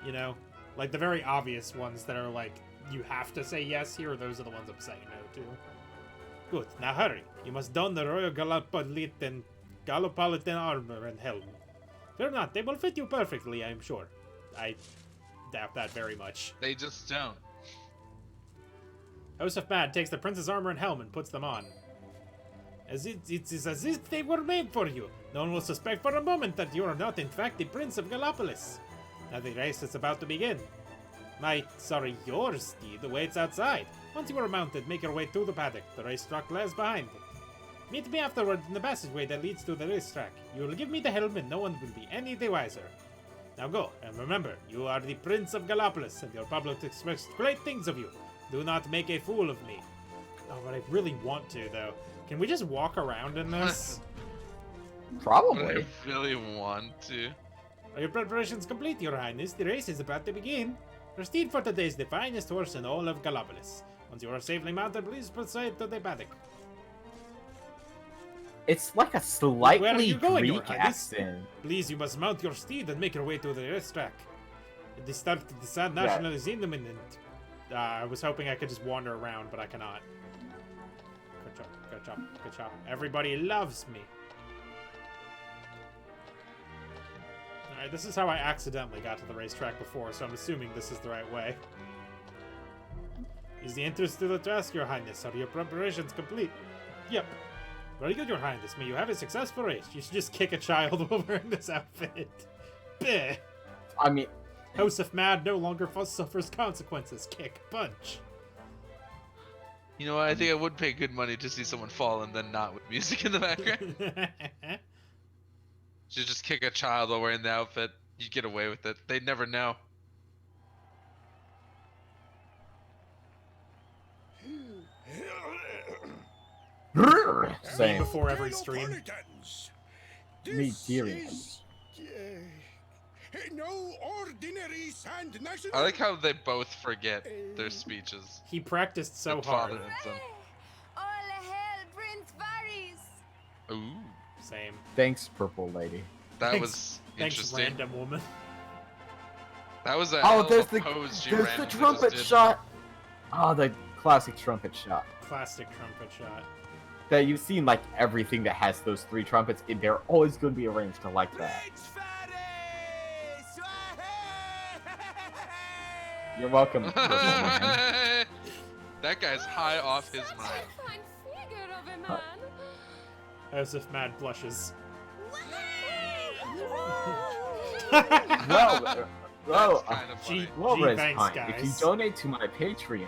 You know? Like the very obvious ones that are like, you have to say yes here, those are the ones I'm saying no to. Good, now hurry. You must don the royal Gallopolisian armor and helmet. Fear not, they will fit you perfectly, I am sure. I doubt that very much. They just don't. Hoeseph Mad takes the prince's armor and helmet and puts them on. It is as if they were made for you. No one will suspect for a moment that you are not in fact the Prince of Galopolis. Now the race is about to begin. Your steed waits outside. Once you are mounted, make your way through the paddock. The racetrack lies behind it. Meet me afterward in the passageway that leads to the racetrack. You will give me the helmet, no one will be any the wiser. Now go, and remember, you are the Prince of Galopolis, and your public expects great things of you. Do not make a fool of me. Oh, but I really want to, though. Can we just walk around in this? Probably. I really want to. Are your preparations complete, Your Highness? The race is about to begin. Your steed for today is the finest horse in all of Galopolis. Once you are safely mounted, please proceed to the paddock. It's like a Where are slightly you going, Your Greek Highness? accent. Please, you must mount your steed and make your way to the racetrack. At the start of the San National is imminent. I was hoping I could just wander around, but I cannot. Good job, good job, good job. Everybody loves me. Alright, this is how I accidentally got to the racetrack before, so I'm assuming this is the right way. Is the entrance to the task, Your Highness? Are your preparations complete? Yep. Very good, Your Highness. May you have a successful race. You should just kick a child while wearing this outfit. Bleh. I mean, Hoeseph Mad no longer suffers consequences. Kick, punch. You know what? I think I would pay good money to see someone fall and then not with music in the background. Should just kick a child while wearing the outfit. You'd get away with it. They'd never know. Same before every stream. Me dealing. Is, no ordinary Sand National. I like how they both forget their speeches. He practiced so The hard. father and son. All hail Prince Varys! Ooh, Same. Thanks, Purple Lady. that Thanks- was Thanks, interesting. random woman. That was a Oh, hell there's of a the pose she there's ran the and trumpet just did. shot. Oh, the classic trumpet shot. Classic trumpet shot. That you've seen like everything that has those three trumpets. They're always going to be arranged to like that. Prince Varys! Swahey! You're welcome. Purple Man. That guy's high off his mind. Fine figure of a man. Hoeseph Mad blushes. Well, well, That's kind of funny. Gee, well, gee, Rez thanks, Pine, guys. if you donate to my Patreon,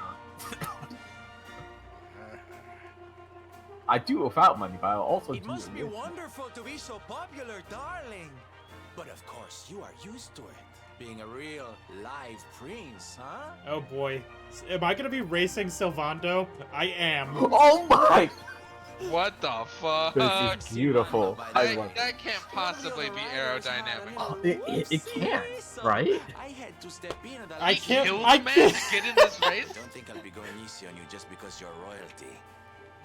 I do without money, but I'll also It do must it be with. wonderful to be so popular, darling. But of course, you are used to it. Being a real live prince, huh? Oh boy. Am I gonna be racing Sylvando? I am. Oh my! What the fuck? This is beautiful. I love it. That can't possibly be aerodynamic. Oh, it can't, right? I had to step in at the I last can't- Kill the I man can't- to get in this race? Don't think I'll be going easy on you just because you're royalty.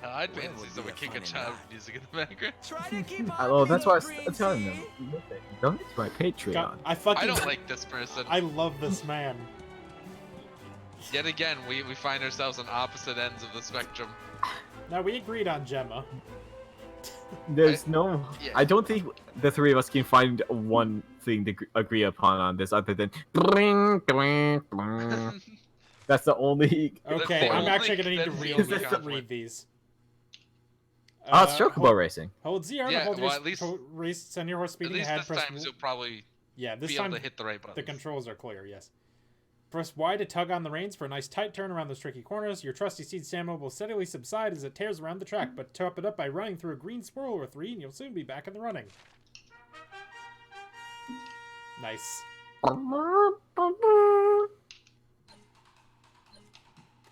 I'd When fancy would someone be kick a a fun in child that? with music in the background. Try to keep up, Oh, that's why I was little telling them. princey. Donate to my Patreon. God, I I don't like this person. I love this man. Yet again, we find ourselves on opposite ends of the spectrum. Now we agreed on Gemma. There's no. Yeah. I don't think the three of us can find one thing to agree upon on this other than. Bling, bling, bling. That's the only. Okay, the I'm only actually gonna need to thing read, that we conflict. read these. Oh, it's Chocobo hold, racing. hold ZR Yeah, to hold well, your at least- race, send your horse At speeding least ahead. this Press time you'll probably yeah, this be time able to hit the right button. the controls are clear. Yes. Press Y to tug on the reins for a nice tight turn around those tricky corners. Your trusty steed stamina will steadily subside as it tears around the track, but top it up by running through a green swirl or three, and you'll soon be back in the running. Nice.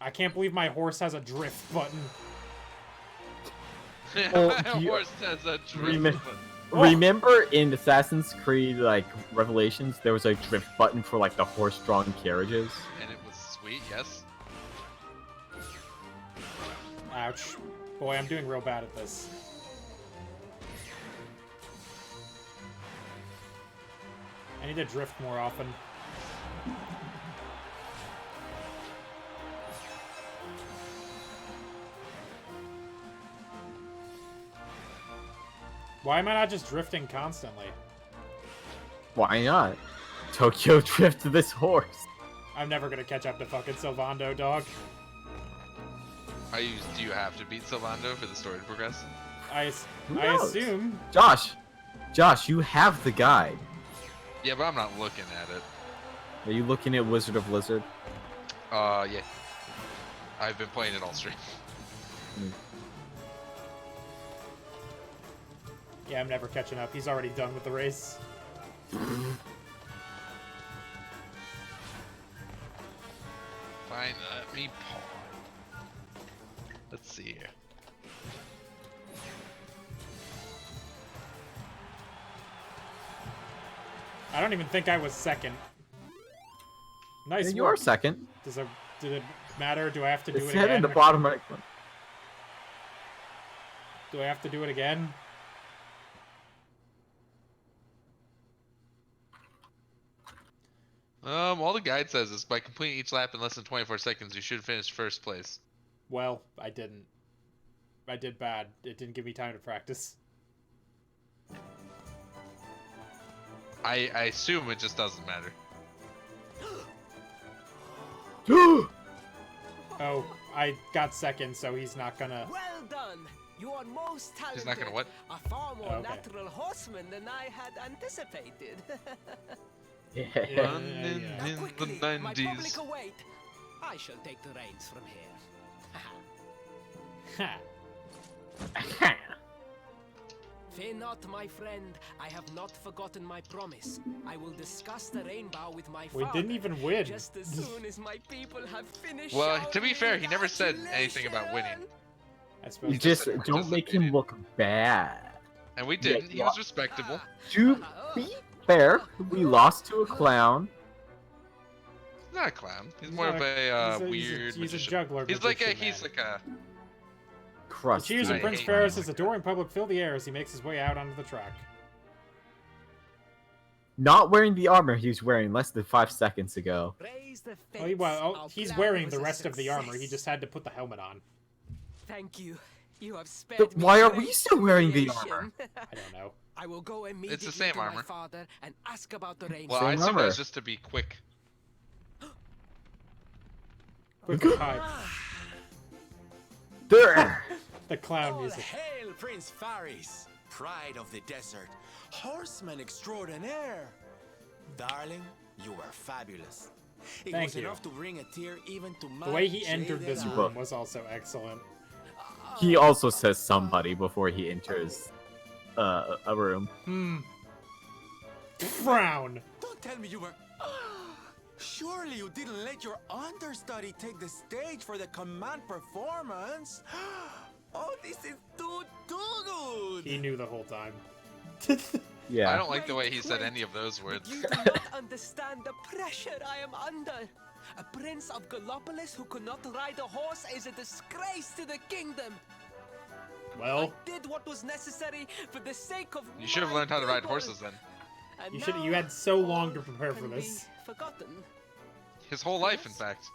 I can't believe my horse has a drift button. Oh, My do you- horse has a drift Remember- button. Remember in Assassin's Creed like Revelations, there was a drift button for like the horse-drawn carriages. And it was sweet, yes. Ouch. Boy, I'm doing real bad at this. I need to drift more often. Why am I not just drifting constantly? Why not? Tokyo drift this horse. I'm never gonna catch up to fucking Sylvando, dog. Do you have to beat Sylvando for the story to progress? Who I knows? assume. Josh, you have the guide. Yeah, but I'm not looking at it. Are you looking at Wizard of Lizard? Yeah. I've been playing it all stream. Yeah, I'm never catching up. He's already done with the race. Fine, let me pawn. Let's see here. I don't even think I was second. Nice You work. are second. Did it matter? Do I have to do It's it head again? in the bottom right corner. Do I have to do it again? All the guide says is by completing each lap in less than 24 seconds, you should finish first place. Well, I didn't. I did bad. It didn't give me time to practice. I assume it just doesn't matter. Oh, I got second, so he's not gonna... Well done! You are most talented. He's not gonna what? A far more Okay. natural horseman than I had anticipated. Yeah. Now quickly, my 90s. public await. I shall take the reins from here. Ha. Fear not, my friend. I have not forgotten my promise. I will discuss the rainbow with my We father. didn't even win. Just as soon as my people have finished. Well, to shouting be fair, he never said anything about winning. congratulations. I suppose You just don't make him look bad. And we didn't. He was respectable. To be fair, we lost to a clown. He's not a clown. He's He's more not of a- a he's a weird magician. juggler. He's like a. magician He's man. like a. The Crusty. cheers of I Prince hate Ferris' him. adoring public fill the air as he makes his way out onto the track. Not wearing the armor he was wearing less than 5 seconds ago. Raise the He's fates. wearing Our the plan was a rest of the armor. He success. just had to put the helmet on. Thank you. You have spared But me why are we great still wearing the humiliation. armor? I don't know. I will go immediately same to my armor. father and ask about the rainbow. Well, I Same assume that armor. was just to be quick. Quick hide. There. The clown All music. hail Prince Faris, pride of the desert, horseman extraordinaire. Darling, you were fabulous. It Thank was you. enough to bring a tear even to my The way he entered jaded this eye. room was also excellent. He also says somebody before he enters a room. Frown. Don't tell me you were. Surely you didn't let your understudy take the stage for the command performance. Oh, this is too good. He knew the whole time. Yeah. I don't like the way he said any of those words. You do not understand the pressure I am under. A prince of Galopolis who could not ride a horse is a disgrace to the kingdom. Well, I did what was necessary for the sake of You should have my learned how to ride people. horses then. And you should. now You had so long to all prepare for can be this. Forgotten. His whole life, in fact.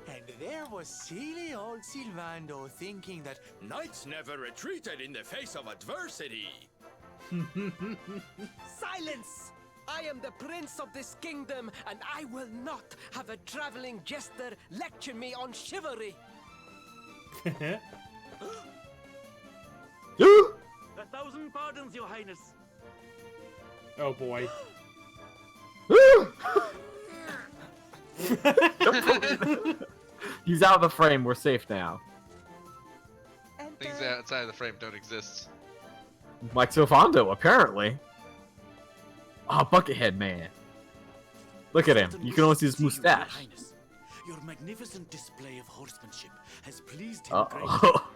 And there was silly old Silvando thinking that Knights never retreated in the face of adversity. Silence! I am the prince of this kingdom, and I will not have a traveling jester lecture me on chivalry. A thousand pardons, your highness. Oh boy. He's out of the frame. We're safe now. Things outside of the frame don't exist. Like Sylvando, apparently. Ah, Buckethead man. Look at him. You can only see his mustache. Your magnificent display of horsemanship has pleased him greatly. Uh-oh.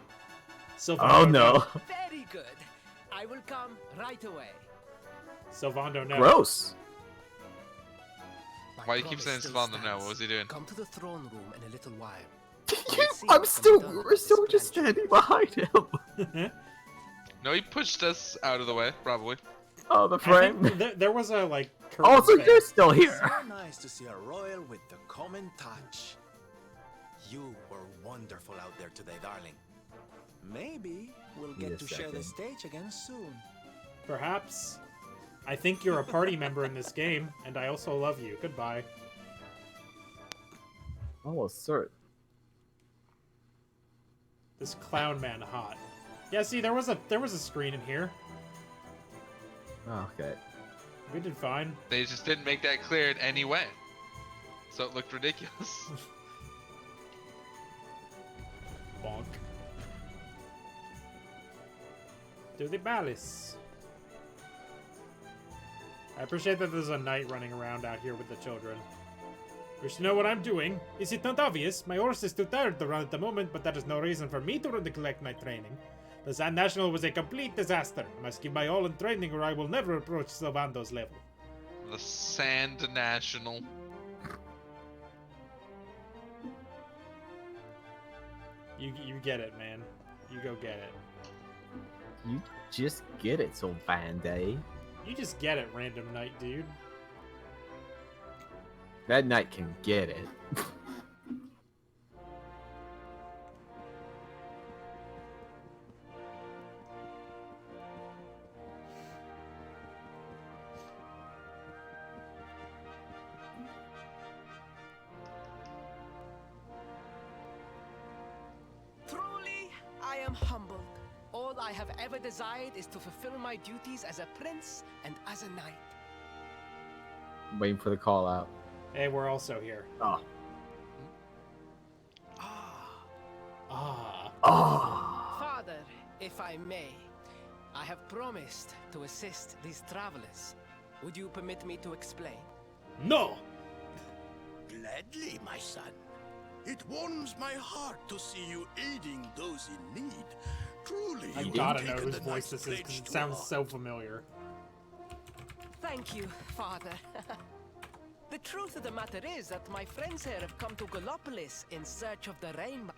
Sylvando, Oh no. Very good. I will come right away. Sylvando, no. Gross. My Why do you keep saying promise still Sylvando now? What was he doing? Come to the throne room in a little while. We're still just standing behind him. No, he pushed us out of the way, probably. Oh, the I frame. think there was a like. Oh, so curtain you're thing. still here. so nice to see a royal with the common touch. You were wonderful out there today, darling. Maybe we'll Wait a get to share the second. stage again soon. Perhaps. I think you're a party member in this game, and I also love you. Goodbye. Oh, sir. This clown man hot. Yeah, see, there was a screen in here. Okay. We did fine. They just didn't make that clear in any way. So it looked ridiculous. Bonk. To the palace. I appreciate that there's a knight running around out here with the children. Wish to know what I'm doing? Is it not obvious? My horse is too tired to run at the moment, but that is no reason for me to neglect my training. The Sand National was a complete disaster. I must give my all in training or I will never approach Sylvando's level. The Sand National. You get it, man. You go get it. You just get it, so Band-Aid. You just get it, random knight dude. That knight can get it. Truly, I am humbled. All I have ever desired is to fulfill my duties as a prince and as a knight. Waiting for the call out. Hey, we're also here. Oh. Ah. Oh. Father, if I may, I have promised to assist these travelers. Would you permit me to explain? No! Gladly, my son. It warms my heart to see you aiding those in need. Truly, I you gotta have know taken whose the voice knight's this is because pledge it to sounds heart. so familiar. Thank you, Father. The truth of the matter is that my friends here have come to Galopolis in search of the rainbow.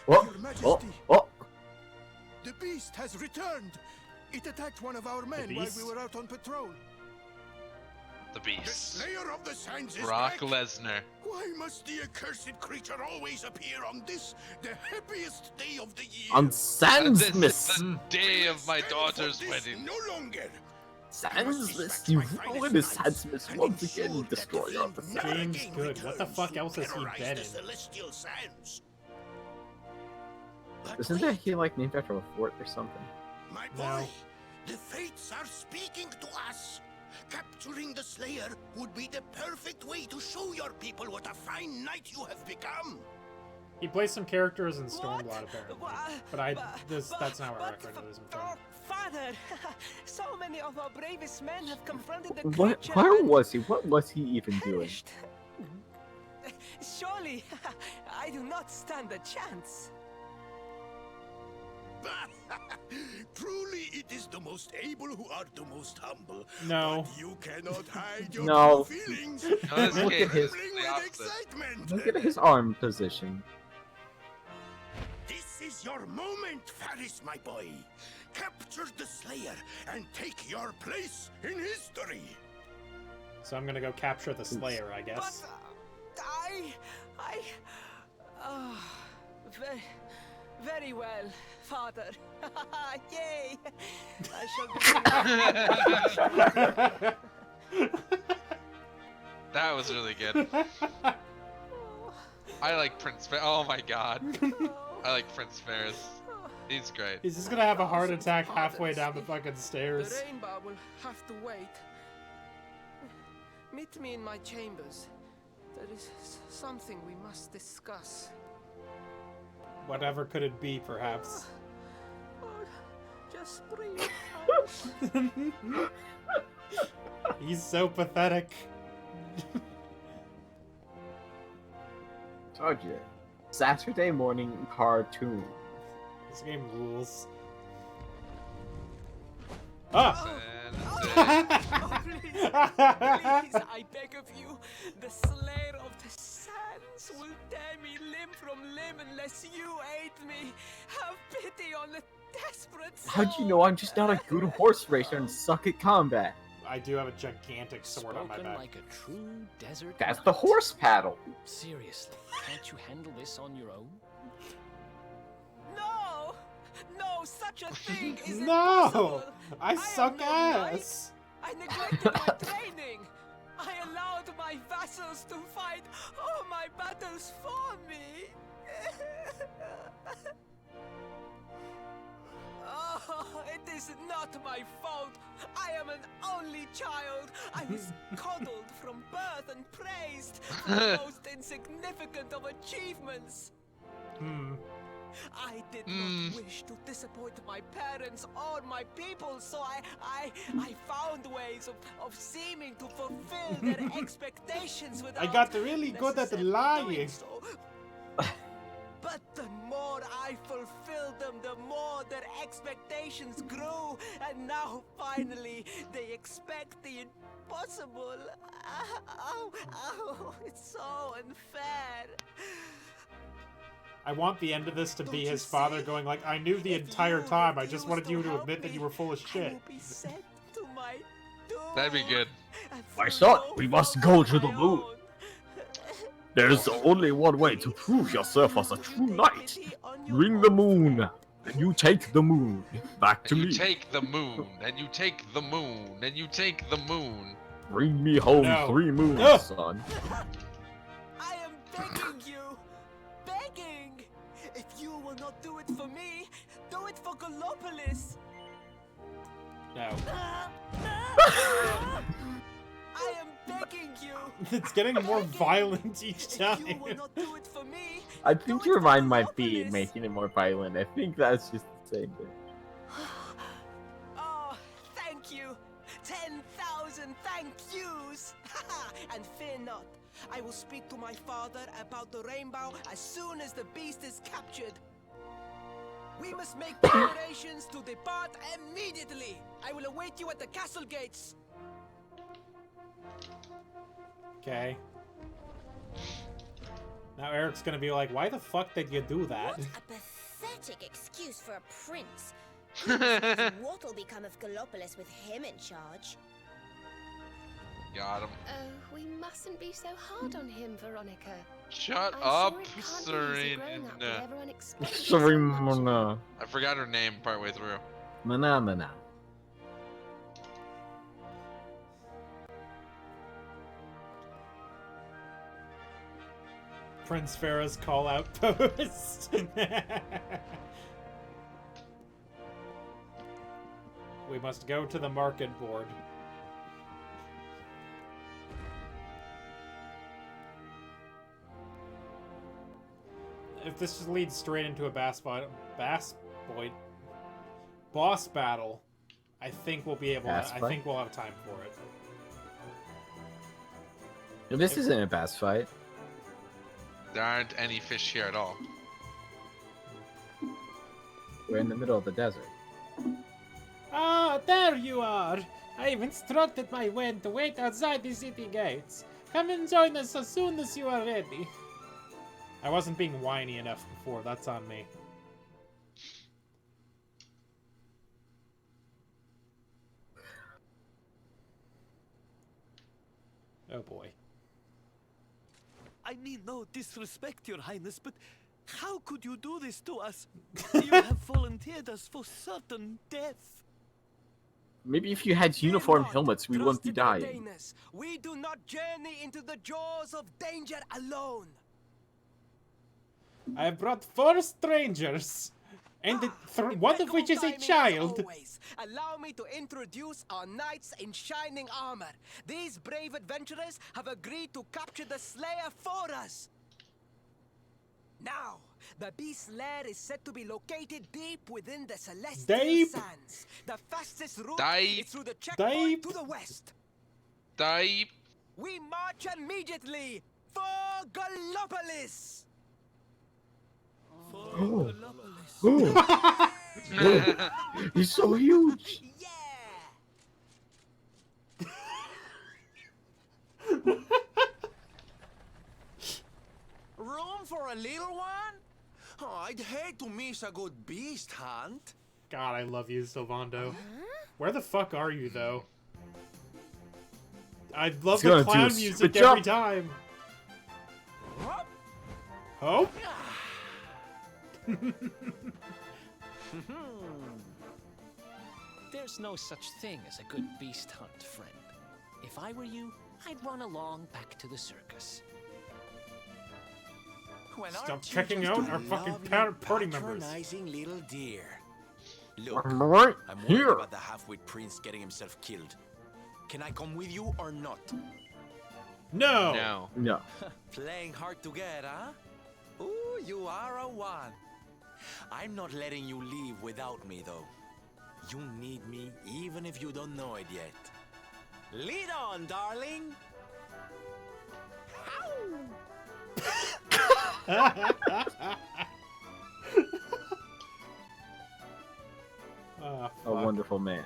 Oh. Your Majesty, Oh. Oh. the beast has returned. It attacked one of our men while we were out on patrol. The The beast. Slayer of the Sands is Brock back. Lesnar. Why must the accursed creature always appear on this, the happiest day of the year? On This is Sandsmith. the day of my Stand for daughter's this wedding. No longer. Sandsmith. You ruined Sandsmith once again. Destroyer of the Sands. James Good, what the fuck else has he been in? Celestial sands. But Isn't that he like named after a fort or something? my No. boy, the fates are speaking to us. Capturing the Slayer would be the perfect way to show your people what a fine knight you have become. He plays some characters in Stormblood, What? apparently. Wha- But but- that's not where I but- recognize him from. Oh, Father, so many of our bravest men have confronted the What? creature Where and was he? What was he even doing? perished. Surely, I do not stand a chance. Truly, it is the most able who are the most humble. No. But you cannot hide your No. true feelings. No, this Look game at his- is Trembling the with opposite. excitement. Look at his arm position. This is your moment, Faris, my boy. Capture the Slayer and take your place in history. So I'm gonna go capture the Slayer, I guess. But very, very well, Father. Yay! I shall be. That was really good. I like Prince Fer- Oh my god. I like Prince Ferris. He's great. He's just gonna have a heart attack halfway down the fucking The stairs. rainbow will have to wait. Meet me in my chambers. There is something we must discuss. Whatever could it be, perhaps? Oh, just breathe. He's so pathetic. Told you. Saturday morning cartoon. This game rules. Ah! Oh, please, I beg of you, the Slayer of the Sands will tear me limb from limb unless you aid me. Have pity on the desperate soul. How'd you know I'm just not a good horse racer and suck at combat? I do have a gigantic sword on my Spoken back. like a true desert That's knight. the horse paddle. Seriously, can't you handle this on your own? No! No, such a thing is No! impossible. I am suck no knight. ass! I neglected my training. I allowed my vassals to fight all my battles for me. Oh, it is not my fault. I am an only child. I was coddled from birth and praised for the most insignificant of achievements. I did not wish to disappoint my parents or my people, so I found ways of seeming to fulfill their expectations without I got really good at necessarily lying. doing so. But the more I fulfilled them, the more their expectations grew, and now finally they expect the impossible. Oh, it's so unfair. I want the end of this to be Don't his you father see? going like, I knew the If entire you time, I just refuse wanted to you to help admit that me, you were full of I shit. will be sent to my That'd be good. My son, we must go to the moon. There's only one way to prove yourself as a true knight. Bring the moon, and you take the moon. Back to You me. take the moon, and you take the moon, and you take the moon. Bring me home No. 3 moons, No. son. I am begging you, begging. If you will not do it for me, do it for Galopolis. No. I am begging you. It's getting more violent each If time. you will not do it for me, I do think it your for mind might be Galopolis. making it more violent. I think that's just the same thing. Oh, thank you. 10,000 thank yous. And fear not. I will speak to my father about the rainbow as soon as the beast is captured. We must make preparations to depart immediately. I will await you at the castle gates. Okay. Now Eric's gonna be like, why the fuck did you do that? What a pathetic excuse for a prince. Who knows what'll become of Galopolis with him in charge? Got him. Oh, we mustn't be so hard on him, Veronica. Shut I'm up, sure it can't be easy growing up with Serena. everyone expecting Sorry, so much. Mana. I forgot her name partway through. Mana. Prince Farah's call out post. We must go to the market board. If this just leads straight into a boss battle, I think we'll be able to, I think we'll have time for it. This isn't a bass fight. There aren't any fish here at all. We're in the middle of the desert. Ah, there you are! I've instructed my men to wait outside the city gates. Come and join us as soon as you are ready. I wasn't being whiny enough before, that's on me. Oh boy. I mean no disrespect, Your Highness, but how could you do this to us? You have volunteered us for certain death. Maybe if you had uniform helmets, we wouldn't be dying. Trusted we do not journey into the jaws of danger alone. I have brought 4 strangers, and one of which is a child. Always. Allow me to introduce our knights in shining armor. These brave adventurers have agreed to capture the Slayer for us. Now, the beast's lair is said to be located deep within the Celestial Deep. Sands. The fastest route Deep. is through the checkpoint Deep. to the west. Deep. We march immediately for Galopolis. Oh. Oh. He's so huge. Room for a little one? Oh, I'd hate to miss a good beast hunt. God, I love you, Sylvando. Where the fuck are you, though? I love He's gonna the do clown a music spit every jump. time. Oh? There's no such thing as a good beast hunt, friend. If I were you, I'd run along back to the circus. Well, Stop aren't you checking just out a our fucking lovely, party members. patronizing little dear. Look, I'm right I'm worried here. about the half-wit prince getting himself killed. Can I come with you or not? No! No. No. Playing hard to get, huh? Ooh, you are a one. I'm not letting you leave without me, though. You need me even if you don't know it yet. Lead on, darling! Ah, A fuck. wonderful man.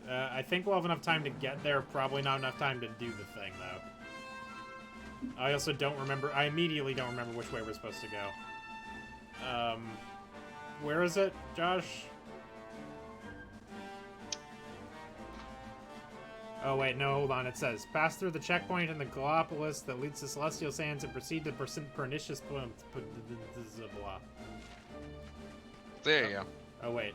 I think we'll have enough time to get there. Probably not enough time to do the thing, though. I also don't remember. I immediately don't remember which way we're supposed to go. Where is it, Josh? Oh wait, no, hold on. It says, pass through the checkpoint in the Galopolis that leads to Celestial Sands and proceed to Pernicious blah. There you go. Oh wait.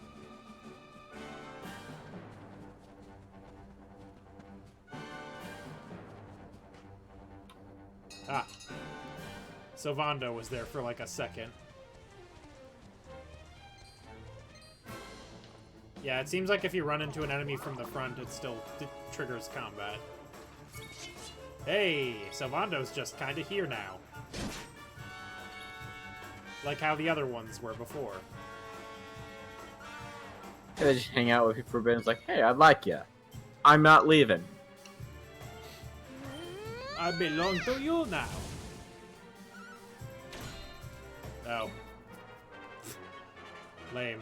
Ah. So Vondo was there for like a second. Yeah, it seems like if you run into an enemy from the front, it still triggers combat. Hey, so Vondo's just kind of here now. Like how the other ones were before. They just hang out with you for a bit and it's like, hey, I like ya. I'm not leaving. I belong to you now. Oh. Lame.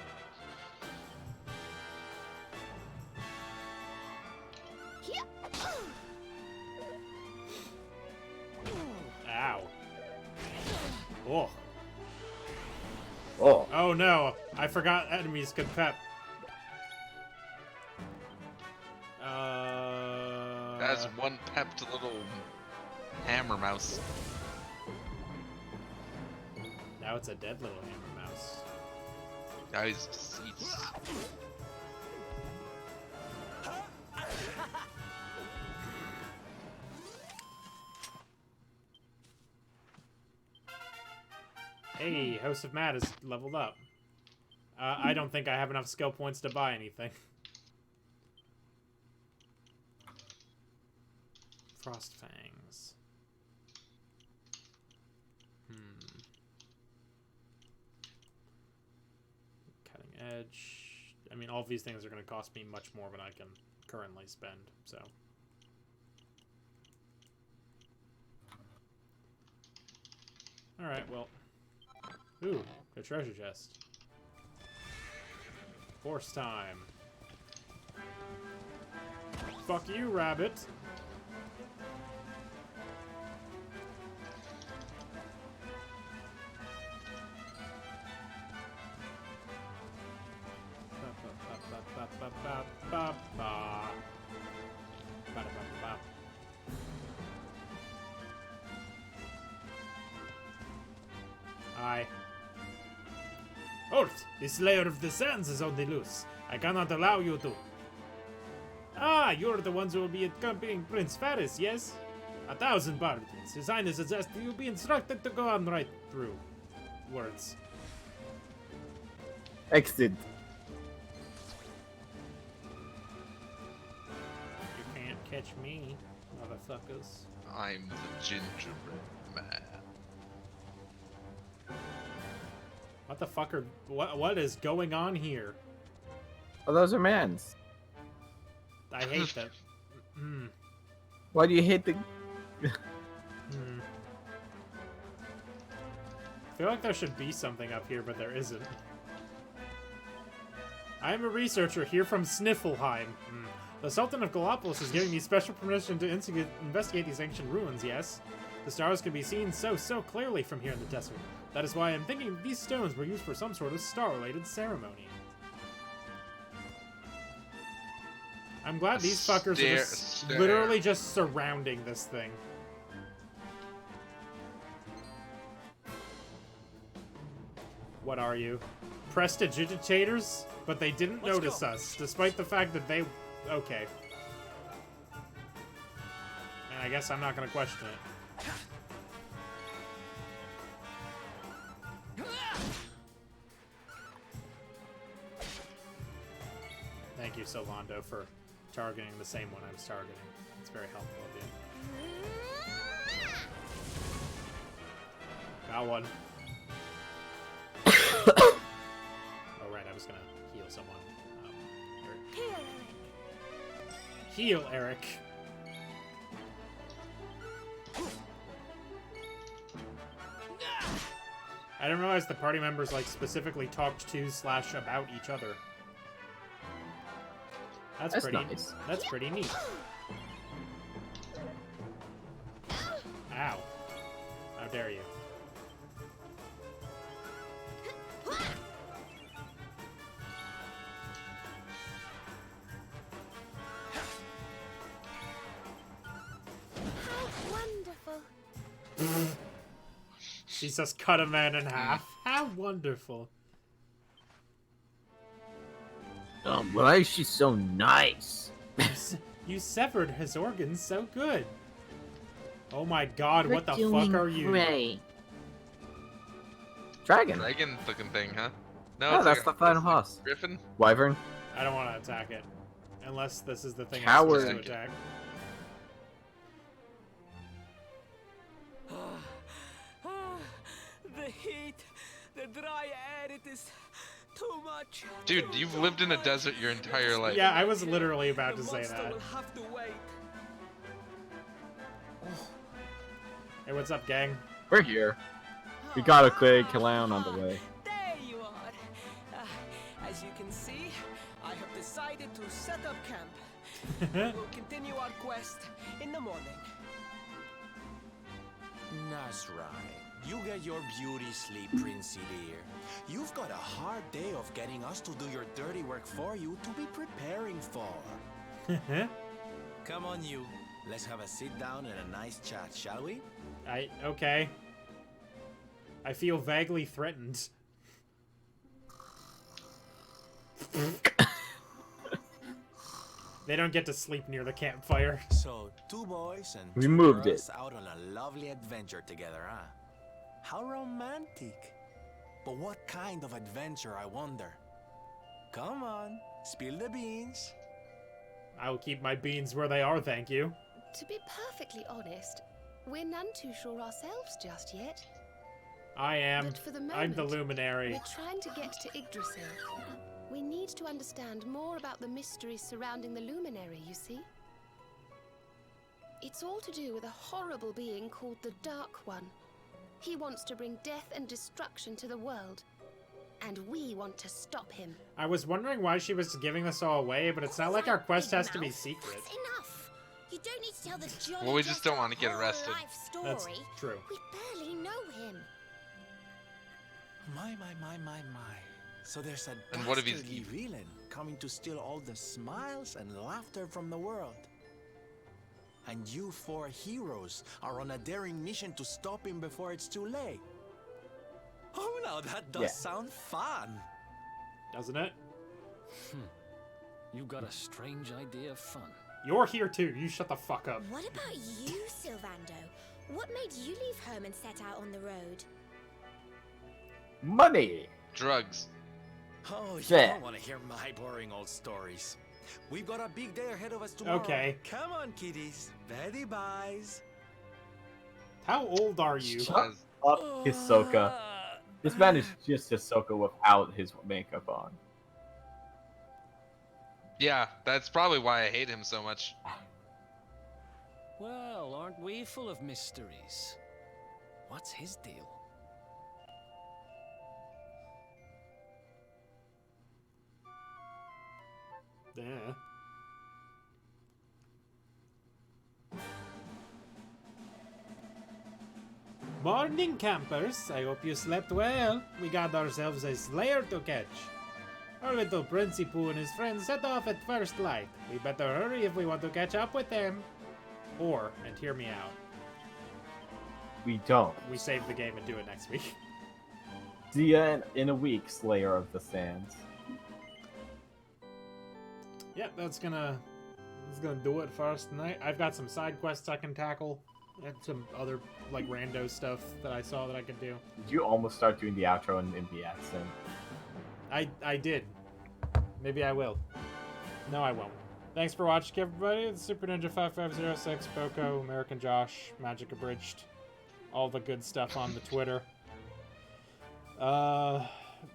Ow. Oh. Oh. Oh no, I forgot enemies could pep. That's one pepped little hammer mouse. Now it's a dead little hammer mouse. Now he's deceased. Hey, Hoeseph Mad is leveled up. I don't think I have enough skill points to buy anything. Frost Fangs. Cutting Edge. I mean, all of these things are going to cost me much more than I can currently spend, so... Alright, well... Ooh, a treasure chest. Horse time. Fuck you, rabbit. Aye. Halt! The Slayer of the Sands is on the loose. I cannot allow you to. Ah, you're the ones who will be accompanying Prince Faris, yes? 1,000 pardons. His Highness suggests you be instructed to go on right through. Words. Exit. You can't catch me, motherfuckers. I'm the gingerbread man. What the fuck are... What is going on here? Oh, those are mans. I hate that. Why do you hate the... I feel like there should be something up here, but there isn't. I am a researcher here from Sniffelheim. The Sultan of Galopolis is giving me special permission to investigate these ancient ruins, yes? The stars can be seen so clearly from here in the desert. That is why I'm thinking these stones were used for some sort of star-related ceremony. I'm glad these fuckers are just literally just surrounding this thing. What are you? Prestidigitators? But they didn't notice us, despite the fact that they... Okay. And I guess I'm not gonna question it. Thank you, Solando, for targeting the same one I was targeting. It's very helpful of you. Got one. Oh, right, I was gonna heal someone. Eric. Heal, Eric. I didn't realize the party members, like, specifically talked to / about each other. That's pretty nice. That's pretty neat. Ow. How dare you. She's just cut a man in half. How wonderful. Why is she so nice? You severed his organs so good. Oh my god, what the fuck are you? Dragon. Dragon looking thing, huh? No, Yeah, it's that's like the final boss. Griffin? Wyvern. I don't want to attack it. Unless this is the thing I'm Coward. supposed to attack. The heat, the dry air, it is too much. Dude, you've lived in a desert your entire life. Yeah, I was literally about to The say monster that. will have to wait. Hey, what's up, gang? We're here. We got a quick clown on the way. There you are. As you can see, I have decided to set up camp. We'll continue our quest in the morning. That's right. You get your beauty sleep, Princey dear. You've got a hard day of getting us to do your dirty work for you to be preparing for. Come on, you. Let's have a sit down and a nice chat, shall we? Okay. I feel vaguely threatened. They don't get to sleep near the campfire. So, two boys and We two moved girls it. out on a lovely adventure together, huh? How romantic. But what kind of adventure, I wonder? Come on, spill the beans. I will keep my beans where they are, thank you. To be perfectly honest, we're none too sure ourselves just yet. I am. But for the I'm the moment, luminary. We're trying to get to Yggdrasil. We need to understand more about the mysteries surrounding the luminary, you see? It's all to do with a horrible being called the Dark One. He wants to bring death and destruction to the world. And we want to stop him. I was wondering why she was giving this all away, but it's not like our quest has to be secret. That's enough. You don't need to tell the Johnny. Well, we just don't want to get arrested. That's true. We barely know him. My. So there's a And what if he's dastardly evil? villain coming to steal all the smiles and laughter from the world. And you four heroes are on a daring mission to stop him before it's too late. Oh, now that does sound fun. Doesn't it? You got a strange idea of fun. You're here too. You shut the fuck up. What about you, Sylvando? What made you leave home and set out on the road? Money. Drugs. Oh, you Yeah. don't want to hear my boring old stories. We've got a big day ahead of us tomorrow. Okay. Come on, kiddies. Betty buys. How old are you? Shut up, Hisoka. This man is just Hisoka without his makeup on. Yeah, that's probably why I hate him so much. Well, aren't we full of mysteries? What's his deal? Yeah. Morning, campers. I hope you slept well. We got ourselves a slayer to catch. Our little Princey Pooh and his friends set off at first light. We better hurry if we want to catch up with them. Or, and hear me out, We don't. we save the game and do it next week. See ya in a week, Slayer of the Sands. Yep, that's gonna do it for us tonight. I've got some side quests I can tackle. And some other, like, rando stuff that I saw that I could do. Did you almost start doing the outro in the accent? I did. Maybe I will. No, I won't. Thanks for watching, everybody. It's Super Ninja 5506, Boko, American Josh, Magic Abridged, all the good stuff on the Twitter.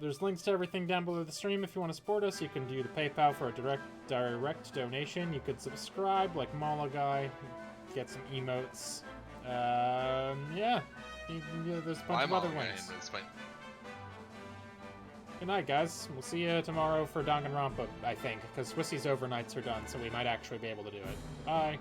There's links to everything down below the stream. If you want to support us, you can do the PayPal for a direct donation. You could subscribe, like Mala Guy, get some emotes. Yeah. There's a bunch of other links. It's fine. Good night, guys. We'll see you tomorrow for Danganronpa, I think, because Swissy's overnights are done, so we might actually be able to do it. Bye.